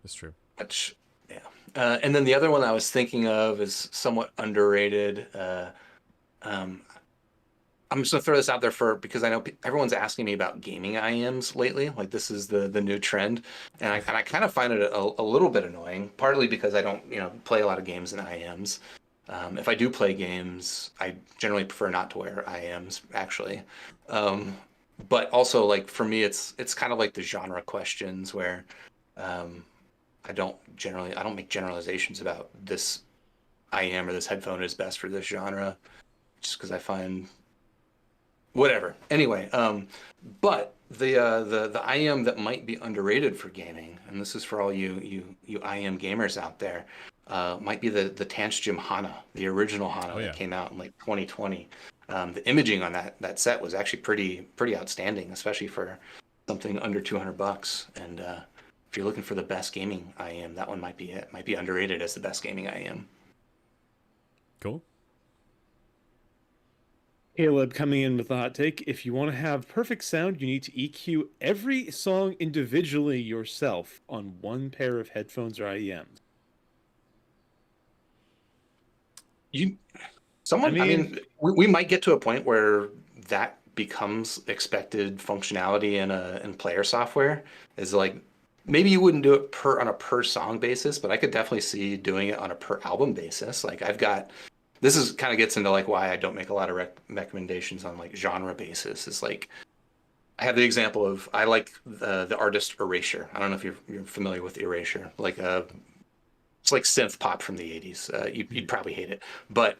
that's true. Which, yeah. And then the other one I was thinking of is somewhat underrated. I'm just gonna throw this out there because I know everyone's asking me about gaming IEMs lately. Like this is the new trend, and I kind of find it a little bit annoying. Partly because I don't play a lot of games in IEMs. If I do play games, I generally prefer not to wear IEMs actually. But also like for me, it's kind of like the genre questions where I don't make generalizations about this IEM or this headphone is best for this genre, just because I find whatever. Anyway, but the IEM that might be underrated for gaming, and this is for all you IEM gamers out there, might be the Tanchjim Hana, the original Hana that came out in like 2020. The imaging on that set was actually pretty outstanding, especially for something under $200. And if you're looking for the best gaming IEM, that one might be it. Might be underrated as the best gaming IEM. Cool. Caleb coming in with the hot take. If you want to have perfect sound, you need to EQ every song individually yourself on one pair of headphones or IEMs. I mean, we might get to a point where that becomes expected functionality in player software. Is like maybe you wouldn't do it on a per song basis, but I could definitely see doing it on a per album basis. Like this is kind of gets into like why I don't make a lot of recommendations on like genre basis. Is like I have the example of I like the artist Erasure. I don't know if you're familiar with Erasure. Like it's like synth pop from the 80s. You'd probably hate it, but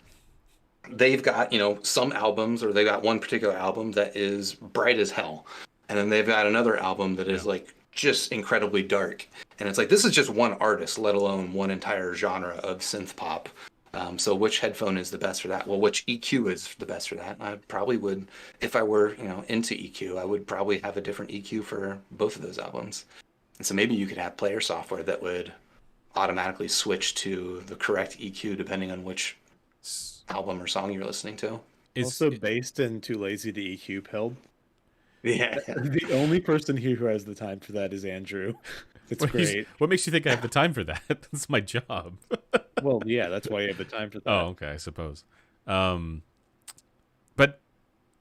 they've got some albums, or they got one particular album that is bright as hell, and then they've got another album that is like just incredibly dark, and it's like this is just one artist, let alone one entire genre of synth pop. So which headphone is the best for that? Well, which EQ is the best for that? I probably would, if I were into EQ, I would probably have a different EQ for both of those albums. And so maybe you could have player software that would automatically switch to the correct EQ depending on which album or song you're listening to. Also based in Too Lazy to EQ Pilled. Yeah. The only person here who has the time for that is Andrew. It's great. What makes you think I have the time for that? That's my job. Well, yeah, that's why you have the time for that. Oh, okay, I suppose. But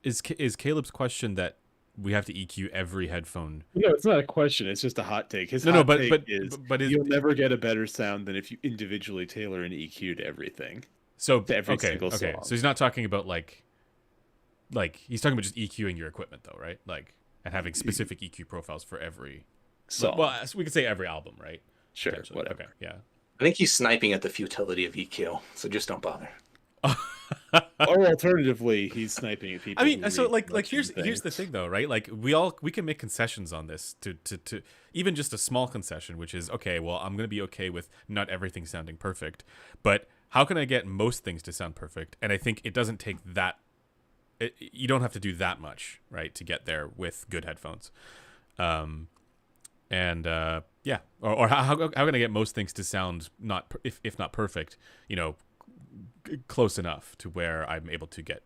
is Caleb's question that we have to EQ every headphone? No, it's not a question. It's just a hot take. His No, hot but take is you'll never get a better sound than if you individually tailor an EQ to everything. So to every single song. So he's not talking about like he's talking about just EQing your equipment though, right? Like and having specific EQ profiles for every song. Well, so we could say every album, right? Sure, whatever. Okay, yeah. I think he's sniping at the futility of EQ, so just don't bother. Or alternatively, he's sniping at people. I mean, so like here's the thing though, right? Like we can make concessions on this to even just a small concession, which is okay. Well, I'm gonna be okay with not everything sounding perfect, but how can I get most things to sound perfect? And I think it doesn't take that. You don't have to do that much, right, to get there with good headphones. Yeah, or how can I get most things to sound not if not perfect, close enough to where I'm able to get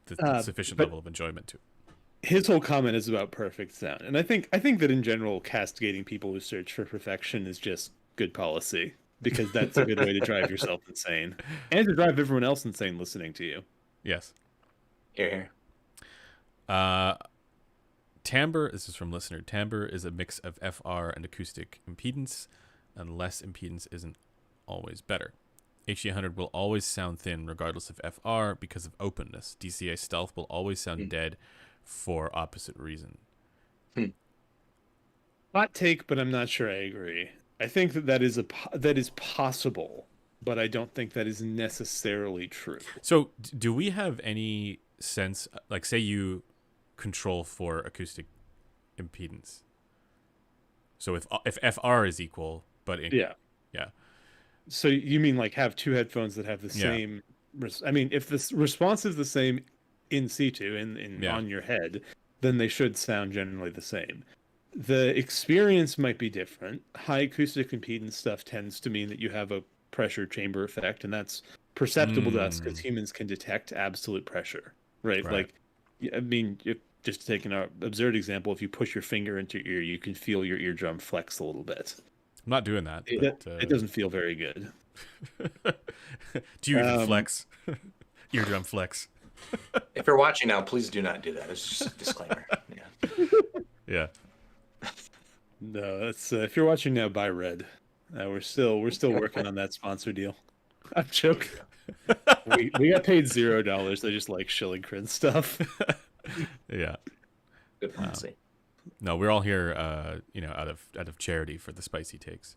the sufficient level of enjoyment to. His whole comment is about perfect sound, and I think that in general, castigating people who search for perfection is just good policy, because that's a good way to drive yourself insane and to drive everyone else insane listening to you. Yes. Here. Timbre, this is from listener. Timbre is a mix of FR and acoustic impedance, and less impedance isn't always better. HD100 will always sound thin regardless of FR because of openness. DCA Stealth will always sound dead for opposite reason. Hot take, but I'm not sure I agree. I think that is possible, but I don't think that is necessarily true. So do we have any sense, like say you control for acoustic impedance, so if FR is equal, but yeah. So you mean like have two headphones that have the same? I mean, if the response is the same in situ on your head, then they should sound generally the same. The experience might be different. High acoustic impedance stuff tends to mean that you have a pressure chamber effect, and that's perceptible to us because humans can detect absolute pressure, right? Like, I mean, just to take an absurd example, if you push your finger into your ear, you can feel your eardrum flex a little bit. I'm not doing that. It doesn't feel very good. Do you even flex? Eardrum flex. If you're watching now, please do not do that. It's just a disclaimer. Yeah. No, that's if you're watching now, buy Red. We're still working on that sponsor deal. I'm joking. we got paid $0. They just like shilling crin stuff. Yeah. Good policy. No, we're all here, out of charity for the spicy takes.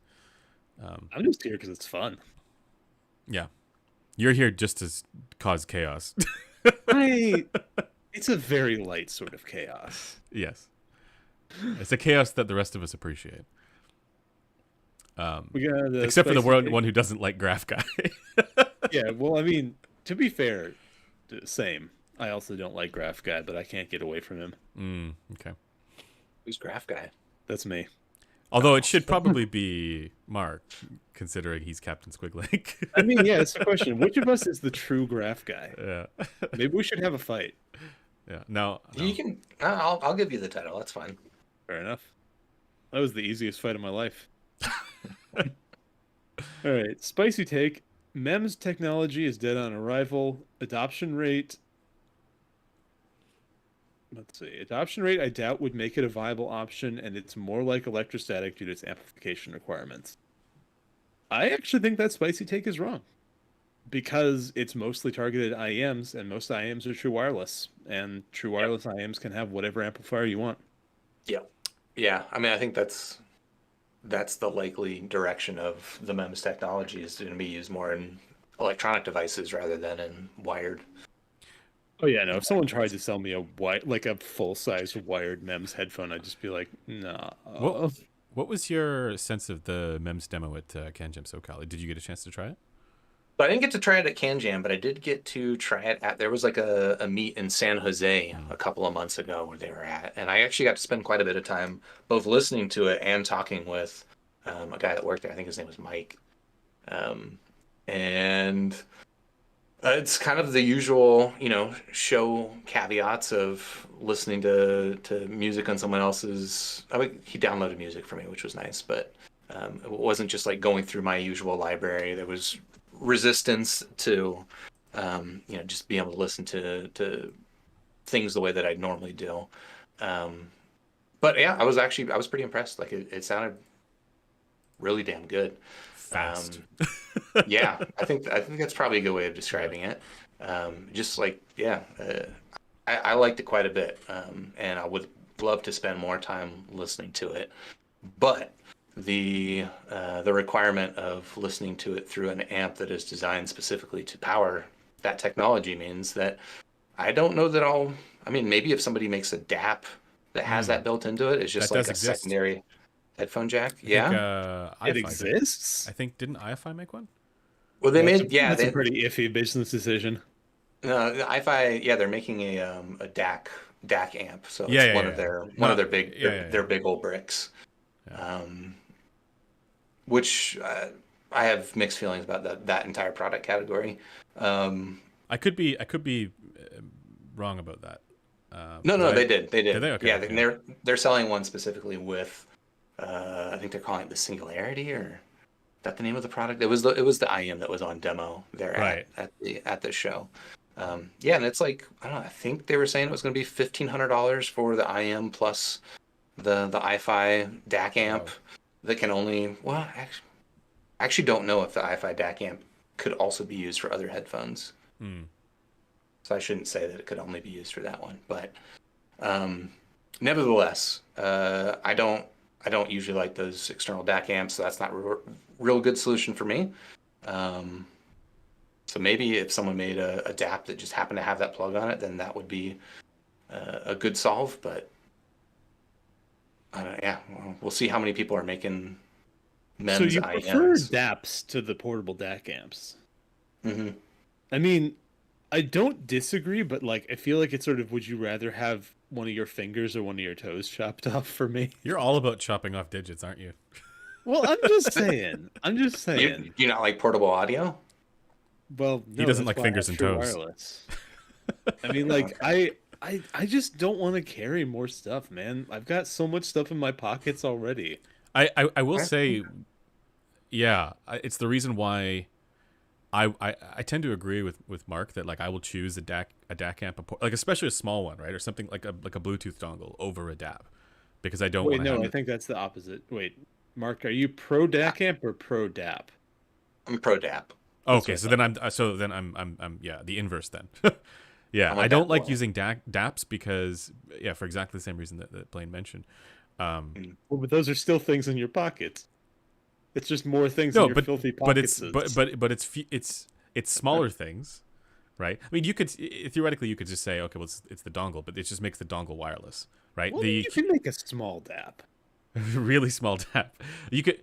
I'm just here because it's fun. Yeah, you're here just to cause chaos. It's a very light sort of chaos. Yes, it's a chaos that the rest of us appreciate. We got except for the one who doesn't like Graph Guy. Yeah, well, I mean, to be fair, same. I also don't like Graph Guy, but I can't get away from him. Okay. Who's Graph Guy? That's me. Although it should probably be Mark, considering he's Captain Squigglink. I mean, yeah, it's a question. Which of us is the true graph guy? Yeah. Maybe we should have a fight. Yeah. No. You can. I'll give you the title. That's fine. Fair enough. That was the easiest fight of my life. All right, spicy take. MEMS technology is dead on arrival. Adoption rate. Let's see. Adoption rate, I doubt, would make it a viable option, and it's more like electrostatic due to its amplification requirements. I actually think that spicy take is wrong. Because it's mostly targeted at IEMs, and most IEMs are true wireless. And true wireless IEMs can have whatever amplifier you want. Yeah. Yeah. I mean, I think that's the likely direction of the MEMS technology is going to be used more in electronic devices rather than in wired. Oh yeah, no. If someone tried to sell me a full-size wired MEMS headphone, I'd just be like, nah. What was your sense of the MEMS demo at CanJam SoCal? Did you get a chance to try it? So I didn't get to try it at CanJam, but I did get to try it at, there was like a meet in San Jose a couple of months ago where they were at. And I actually got to spend quite a bit of time both listening to it and talking with a guy that worked there. I think his name was Mike. And it's kind of the usual, show caveats of listening to music on someone else's. He downloaded music for me, which was nice, but it wasn't just like going through my usual library. There was resistance to, just being able to listen to things the way that I'd normally do. But yeah, I was pretty impressed. Like it sounded really damn good. Fast. Yeah, I think that's probably a good way of describing it. Just like, yeah, I liked it quite a bit, and I would love to spend more time listening to it. But the requirement of listening to it through an amp that is designed specifically to power that technology means that I don't know that I'll. I mean, maybe if somebody makes a DAP that has that built into it, it's just That like does a exist. secondary headphone jack. I Yeah. think, It iFi exists? I think didn't iFi make one? Well, they made That's they a pretty iffy business decision. the iFi they're making a DAC amp, so it's Yeah, one yeah, of yeah. their big Yeah. their big old bricks, Yeah. which I have mixed feelings about that entire product category. I could be wrong about that. No, they did. Did they? Okay, Yeah, okay. they're selling one specifically with I think they're calling it the Singularity, or is that the name of the product? It was the IM that was on demo there Right. at the show. Yeah, and it's like, I don't know, I think they were saying it was going to be $1,500 for the IM plus the iFi DAC amp that can only, well, I actually don't know if the iFi DAC amp could also be used for other headphones. So I shouldn't say that it could only be used for that one, but nevertheless, I don't usually like those external DAC amps, so that's not a real good solution for me. So maybe if someone made a DAP that just happened to have that plug on it, then that would be a good solve. But yeah, we'll see how many people are making MEMS So you prefer IMs. DAPs to the portable DAC amps? Mm-hmm. I mean, I don't disagree, but like I feel like it's sort of, would you rather have one of your fingers or one of your toes chopped off for me? You're all about chopping off digits, aren't you? Well, I'm just saying. You not like portable audio? Well, He no, doesn't that's like why I fingers have and true toes. wireless. I mean, like I just don't want to carry more stuff, man. I've got so much stuff in my pockets already. I will say, yeah, it's the reason why I tend to agree with Mark that like I will choose a DAC amp, like especially a small one, right, or something like a Bluetooth dongle over a DAP, because I don't. Wait, want no, to I think that's the opposite. Wait, Mark, are you pro DAC amp or pro DAP? I'm pro DAP. Okay, what so I then I'm yeah, the inverse then. Yeah, I'm a I don't DAP like boy. using DAPs because for exactly the same reason that Blaine mentioned. Well, but those are still things in your pockets. It's just more things in No, your but filthy but pockets. but it's smaller things, right? I mean, you could theoretically you could just say, okay, well it's the dongle, but it just makes the dongle wireless, right? Well, The you can make a small DAP. really small DAP. You could.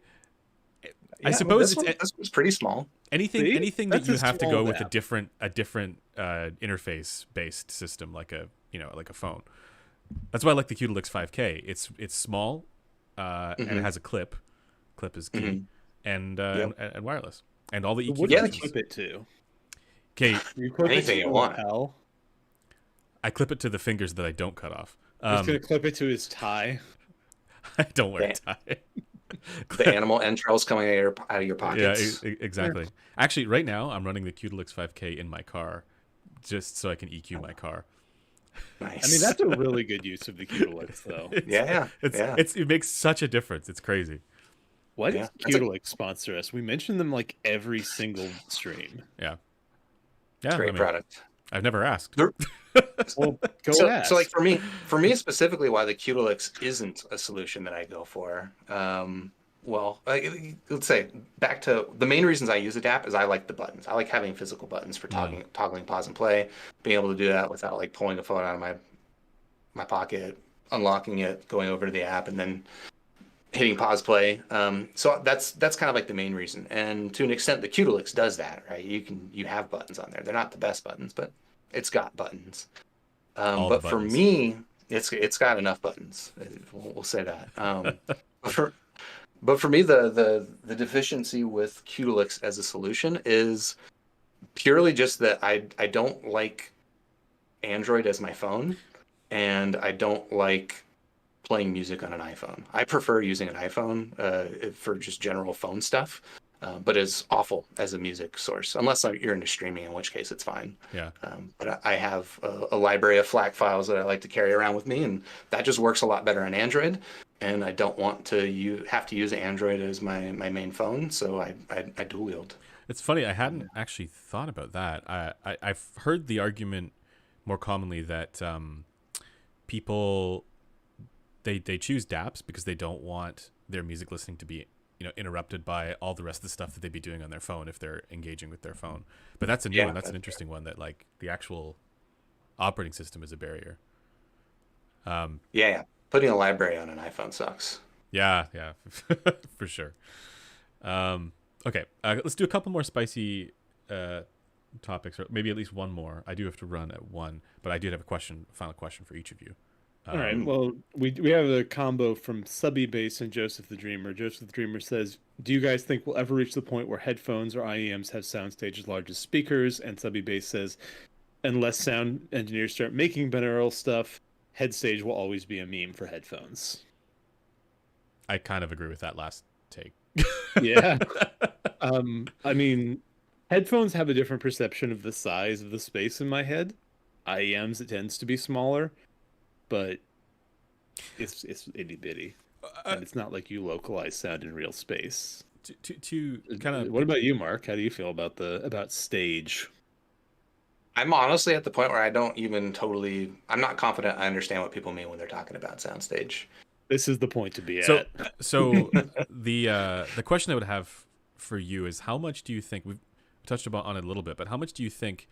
I Yeah, suppose this one's pretty small. anything See? anything that That's you a have to small go with DAP. a different interface based system, like a like a phone. That's why I like the Qdelix 5K. It's small, and it has a clip. Clip is key, Mhm. and, Yep. and wireless, and all the EQ What do you functions. clip it to? Okay, You clip Anything it you to want. a lapel. I clip it to the fingers that I don't cut off. He's gonna clip it to his tie. I don't wear a The, tie. the animal entrails coming out of your Yeah, pockets. exactly. Actually, right now I'm running the Qdelix 5K in my car, just so I can EQ my car. Nice. I mean, that's a really good use of the Qdelix, though. Yeah. It makes such a difference. It's crazy. Why Yeah. does Qdelix sponsor us? We mention them like every single stream. Yeah, It's a yeah. great I mean, product. I've never asked. They're- Well, go So, ask. so like for me specifically, why the Qdelix isn't a solution that I go for. Well, let's say back to the main reasons I use Adapt is I like the buttons. I like having physical buttons for toggling pause and play, being able to do that without like pulling a phone out of my pocket, unlocking it, going over to the app, and then hitting pause play. So that's kind of like the main reason. And to an extent, the Qdelix does that, right? You have buttons on there. They're not the best buttons, but it's got buttons. All But the for buttons. me, it's got enough buttons. We'll say that. But for me, the deficiency with Qdelix as a solution is purely just that I don't like Android as my phone, and I don't like playing music on an iPhone. I prefer using an iPhone for just general phone stuff, but it's awful as a music source, unless you're into streaming, in which case it's fine. Yeah. But I have a library of FLAC files that I like to carry around with me, and that just works a lot better on Android. And I don't want to have to use Android as my main phone, so I dual wield. It's funny. I hadn't actually thought about that. I've heard the argument more commonly that people they choose DApps because they don't want their music listening to be interrupted by all the rest of the stuff that they'd be doing on their phone if they're engaging with their phone. But that's a new one. That's an interesting one, that like the actual operating system is a barrier. Yeah. Putting a library on an iPhone sucks. Yeah, for sure. Okay, let's do a couple more spicy topics, or maybe at least one more. I do have to run at 1, but I did have final question for each of you. All right. Well, we have a combo from Subby Bass and Joseph the Dreamer. Joseph the Dreamer says, "Do you guys think we'll ever reach the point where headphones or IEMs have soundstage as large as speakers?" And Subby Bass says, "Unless sound engineers start making binaural stuff, headstage will always be a meme for headphones." I kind of agree with that last take. Yeah. I mean, headphones have a different perception of the size of the space in my head. IEMs, it tends to be smaller, but it's itty bitty, and it's not like you localize sound in real space. To kind of. What about you, Mark? How do you feel about stage? I'm honestly at the point where I don't even I'm not confident I understand what people mean when they're talking about soundstage. This is the point to be So, at. so the question I would have for you is, how much do you think, we've touched on it a little bit, but how much do you think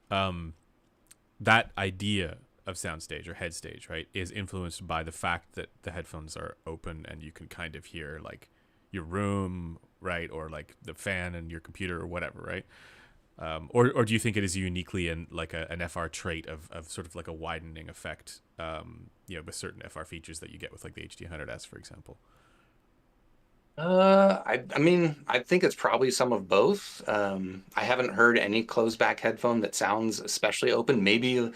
that idea of soundstage or head stage, right, is influenced by the fact that the headphones are open and you can kind of hear like your room, right, or like the fan in your computer or whatever, right? Or do you think it is uniquely in like an FR trait of sort of like a widening effect, with certain FR features that you get with like the HD100S, for example? I mean, I think it's probably some of both. I haven't heard any closed back headphone that sounds especially open. Maybe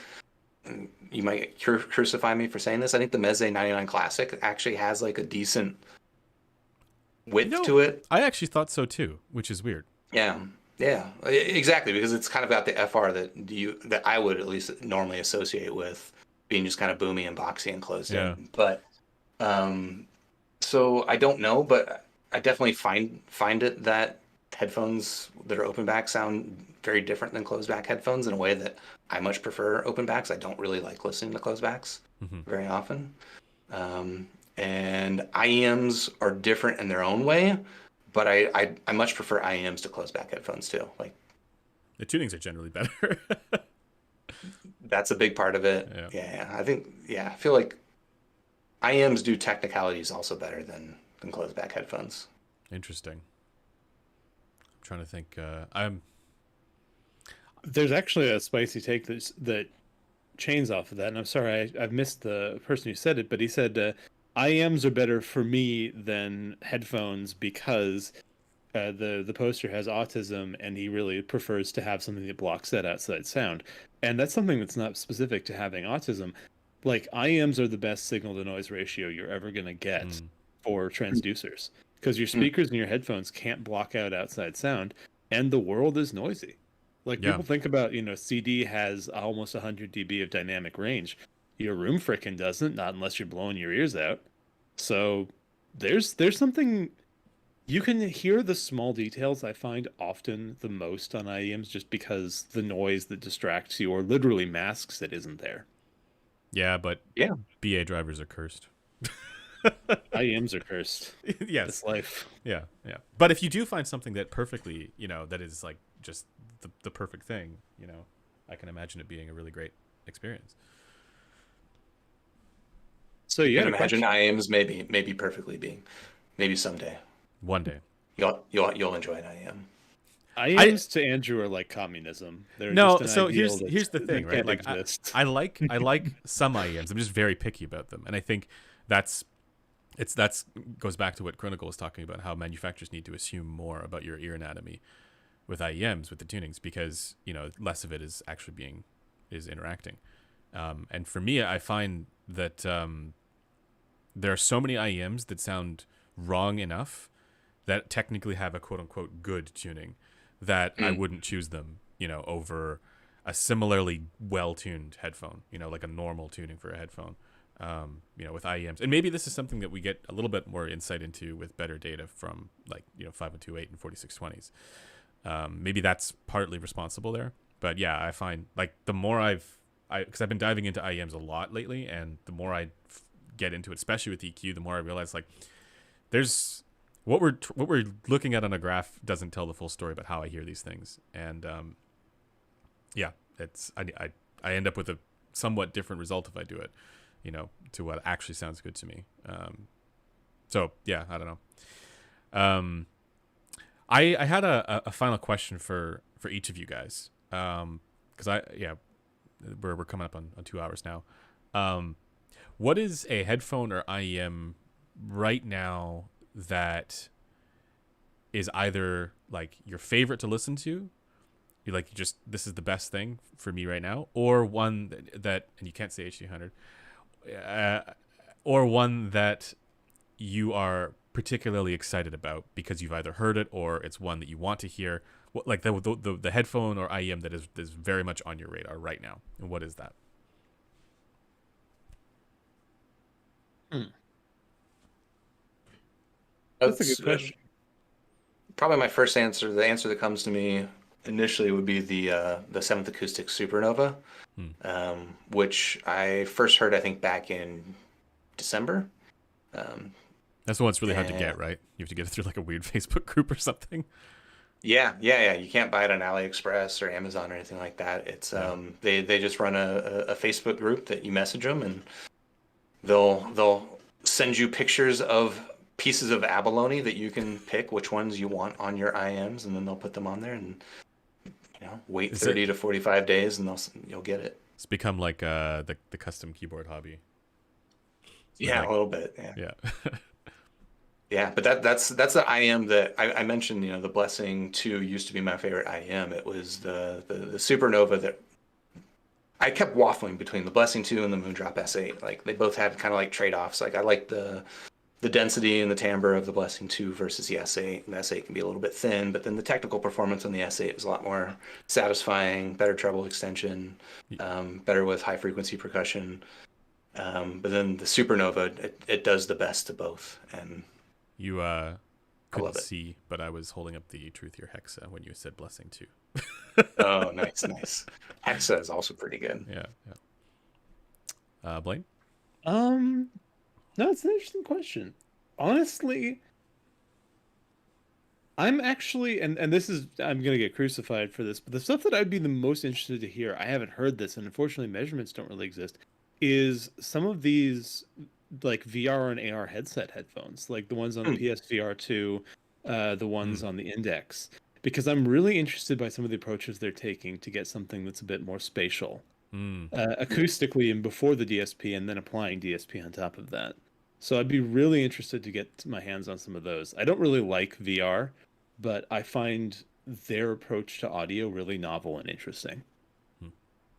you might crucify me for saying this. I think the Meze 99 Classic actually has like a decent width to it. I actually thought so too, which is weird. Yeah, exactly, because it's kind of got the FR that I would at least normally associate with being just kind of boomy and boxy and closed in. But so I don't know, but I definitely find it that headphones that are open back sound very different than closed back headphones in a way that I much prefer open backs. I don't really like listening to closed backs very often. And IEMs are different in their own way, but I much prefer IEMs to closed back headphones too. Like, the tunings are generally better. that's a big part of it. Yeah. I feel like IEMs do technicalities also better than closed back headphones. Interesting. I'm trying to think. There's actually a spicy take that chains off of that, and I'm sorry I've missed the person who said it, but he said IEMs are better for me than headphones because the poster has autism and he really prefers to have something that blocks that outside sound. And that's something that's not specific to having autism. Like IEMs are the best signal to noise ratio you're ever going to get Mm. for transducers because your speakers and your headphones can't block out outside sound and the world is noisy. Like Yeah. people think about, CD has almost 100 dB of dynamic range. Your room frickin' doesn't, not unless you're blowing your ears out. So there's something you can hear the small details I find often the most on IEMs just because the noise that distracts you or literally masks it isn't there. Yeah, but Yeah. BA drivers are cursed. IEMs are cursed. Yes. It's life. Yeah, yeah. But if you do find something that perfectly, that is like just the perfect thing, I can imagine it being a really great experience. So You you can had a imagine question. IAMs maybe perfectly being, maybe someday One day. you'll enjoy an IAM. IEMs to Andrew are like communism. They're No, just an so ideal here's the thing, that right? can't Like exist. I like some IEMs. I'm just very picky about them, and I think that's goes back to what Chronicle was talking about, how manufacturers need to assume more about your ear anatomy with IEMs, with the tunings, because less of it is actually is interacting. And for me, I find that there are so many IEMs that sound wrong enough that technically have a quote unquote good tuning that I wouldn't choose them, over a similarly well tuned headphone, like a normal tuning for a headphone. With IEMs, and maybe this is something that we get a little bit more insight into with better data from 5128 and 4620s. Maybe that's partly responsible there, but yeah, I find like the more because I've been diving into IEMs a lot lately, and the more I get into it, especially with EQ, the more I realize like there's what we're looking at on a graph doesn't tell the full story about how I hear these things, and yeah, it's I end up with a somewhat different result if I do it, to what actually sounds good to me. So yeah, I don't know. I had a final question for each of you guys, because we're coming up on 2 hours now. What is a headphone or IEM right now that is either like your favorite to listen to, you like just this is the best thing for me right now, or one that and you can't say HD100, or one that you are particularly excited about because you've either heard it or it's one that you want to hear, like the headphone or IEM that is very much on your radar right now, and what is that? That's a good question. Probably my first answer, the answer that comes to me initially would be the Seventh Acoustic Supernova, which I first heard I think back in December. That's the one that's really hard to get, right? You have to get it through like a weird Facebook group or something. Yeah. You can't buy it on AliExpress or Amazon or anything like that. It's they just run a Facebook group that you message them, and they'll send you pictures of pieces of abalone that you can pick which ones you want on your IMs, and then they'll put them on there, and wait 30 to 45 days, and you'll get it. It's become like the custom keyboard hobby. Yeah, like, a little bit. Yeah. Yeah, but that's the IM that I mentioned. The Blessing 2 used to be my favorite IM. It was the Supernova that I kept waffling between the Blessing 2 and the Moondrop S8. Like they both had kind of like trade-offs. Like I like the density and the timbre of the Blessing 2 versus the S8. And the S8 can be a little bit thin, but then the technical performance on the S8 was a lot more satisfying, better treble extension, better with high frequency percussion. But then the Supernova, it does the best of both. And you couldn't see, but I was holding up the Truth Your Hexa when you said Blessing 2. Oh, nice. Hexa is also pretty good. Yeah. Blaine? No, it's an interesting question. Honestly, I'm actually, and this is, I'm gonna get crucified for this, but the stuff that I'd be the most interested to hear, I haven't heard this, and unfortunately measurements don't really exist, is some of these like VR and AR headset headphones, like the ones on the PSVR 2, the ones on the Index, because I'm really interested by some of the approaches they're taking to get something that's a bit more spatial, acoustically and before the DSP, and then applying DSP on top of that. So I'd be really interested to get my hands on some of those. I don't really like VR, but I find their approach to audio really novel and interesting.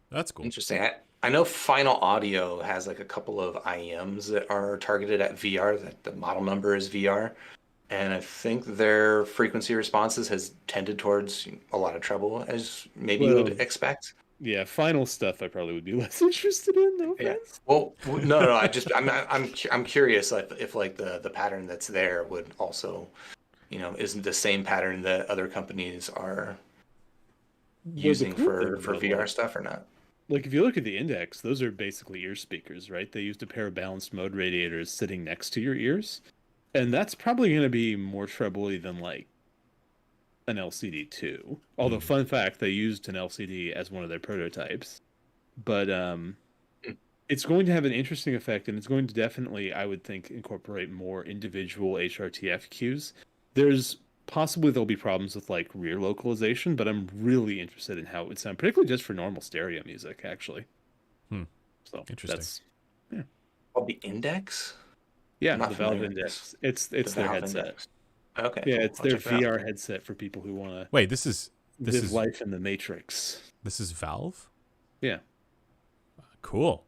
That's cool. Interesting. I know Final Audio has like a couple of IEMs that are targeted at VR, that the model number is VR. And I think their frequency responses has tended towards a lot of treble, as maybe you Well, would expect. yeah, final stuff I probably would be less interested in. No Yeah. offense. Well, no. I'm curious if like the pattern that's there would also, isn't the same pattern that other companies are Well, the using cool thing for about, VR like, stuff or not. if you look at the Index, those are basically ear speakers, right? They used a pair of balanced mode radiators sitting next to your ears, and that's probably going to be more trebly than like an LCD2. Although, fun fact, they used an LCD as one of their prototypes. But it's going to have an interesting effect, and it's going to definitely, I would think, incorporate more individual HRTF cues. There'll be problems with like rear localization, but I'm really interested in how it would sound, particularly just for normal stereo music, actually. So Interesting. that's yeah, Called the Index? yeah, I'm not the Valve familiar with Index. this. It's The their Valve headset. Index. Okay, Yeah, cool. it's I'll their check it out. VR headset for people who want to Wait, this is live life in the Matrix. this is Valve? Yeah. Cool.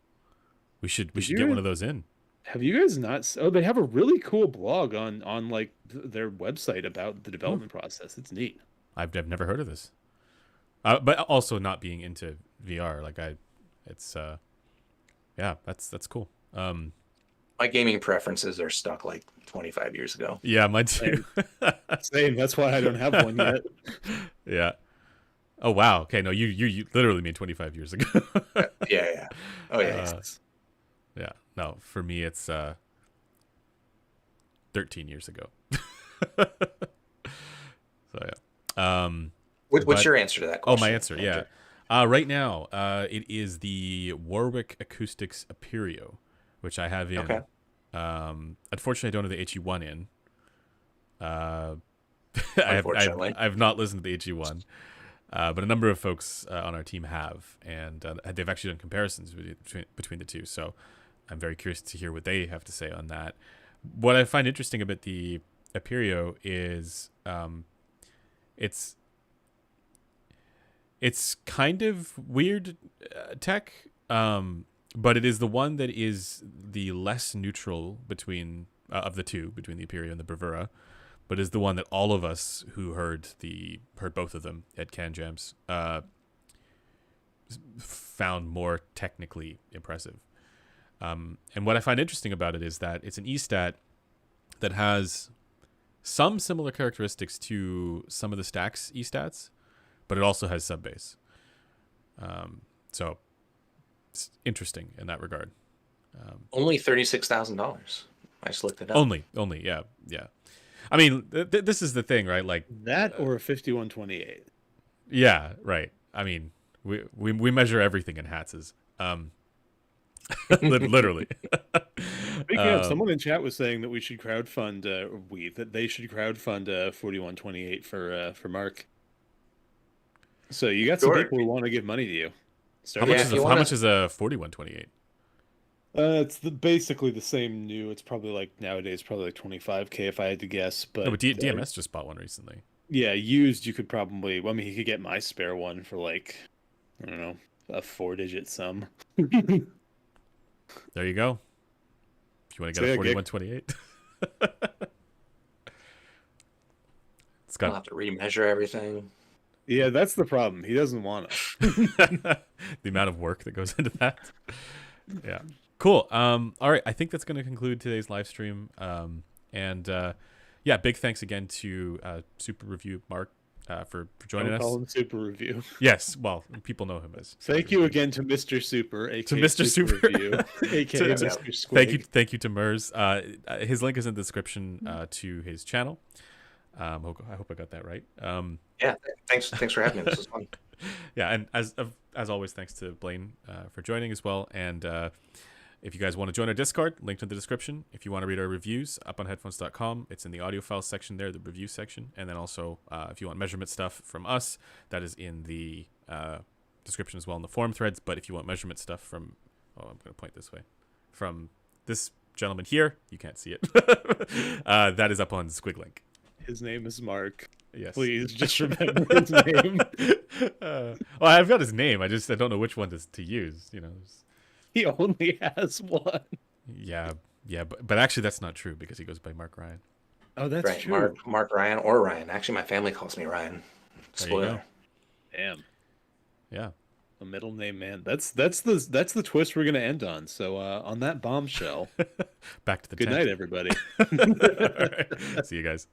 We should Did get you- one of those in. Have you guys not? Oh, they have a really cool blog on like their website about the development process. It's neat. I've never heard of this. But also not being into VR, like yeah, that's cool. My gaming preferences are stuck like 25 years ago. Yeah, mine too. Same. That's why I don't have one yet. Yeah. Oh wow. Okay, no, you literally mean 25 years ago. Yeah. Oh yeah. Yeah. No, for me it's 13 years ago. So yeah. What's your answer to that question? Oh, my answer, yeah. Right now, it is the Warwick Acoustics Aperio, which I have in. Okay. Unfortunately, I don't have the HE1 in. Unfortunately. I've not listened to the HE1, but a number of folks on our team have, and they've actually done comparisons between the two. So I'm very curious to hear what they have to say on that. What I find interesting about the Aperio is it's kind of weird tech, but it is the one that is the less neutral between of the two, between the Aperio and the Bravura, but is the one that all of us who heard both of them at Can Jams found more technically impressive. And what I find interesting about it is that it's an E-stat that has some similar characteristics to some of the Stax E-stats, but it also has sub bass. So it's interesting in that regard. Only $36,000. I just looked it up. Only, yeah. I mean, this is the thing, right? Like That or a 5128. yeah, right. I mean, we measure everything in Hatz's. Literally. Speaking of, someone in chat was saying that we should crowdfund. That they should crowdfund 4128 for Mark. So you got some Sure. people who want to give money to you. How much is a 4128? It's basically the same new. It's probably like nowadays probably like 25K if I had to guess. But, No, but DMS just bought one recently. Yeah, used you could probably. Well, I mean, he could get my spare one for like, I don't know, a 4-digit sum. There you go. If you want to get a 4128. It's I'll got have to remeasure everything. Yeah, that's the problem. He doesn't want it. the amount of work that goes into that. Yeah. Cool. All right. I think that's going to conclude today's live stream. Yeah, big thanks again to Super Review Mark for joining us. Call him Super Review. Yes. Well, people know him as. Thank you again to Mr. Super, aka To Mr. Super. Review, aka Mr. Squig. Thank you to Mers. His link is in the description to his channel. I hope I got that right. Yeah, thanks for having me. This was fun. Yeah, and as always, thanks to Blaine for joining as well. And if you guys want to join our Discord, linked in the description. If you want to read our reviews, up on headphones.com. It's in the audio file section there, the review section. And then also, if you want measurement stuff from us, that is in the description as well in the forum threads. But if you want measurement stuff from, I'm going to point this way, from this gentleman here, you can't see it. That is up on Squigglink. His name is Mark. Yes. Please just remember his name. Well, I've got his name. I don't know which one to use. He only has one. Yeah, but actually that's not true because he goes by Mark Ryan. Oh, that's Right, true. Mark Ryan or Ryan. Actually, my family calls me Ryan. There you Spoiler. go. Damn. Yeah. A middle name, man. That's the twist we're gonna end on. So on that bombshell, Back to the good tent. night, everybody. All right. See you guys.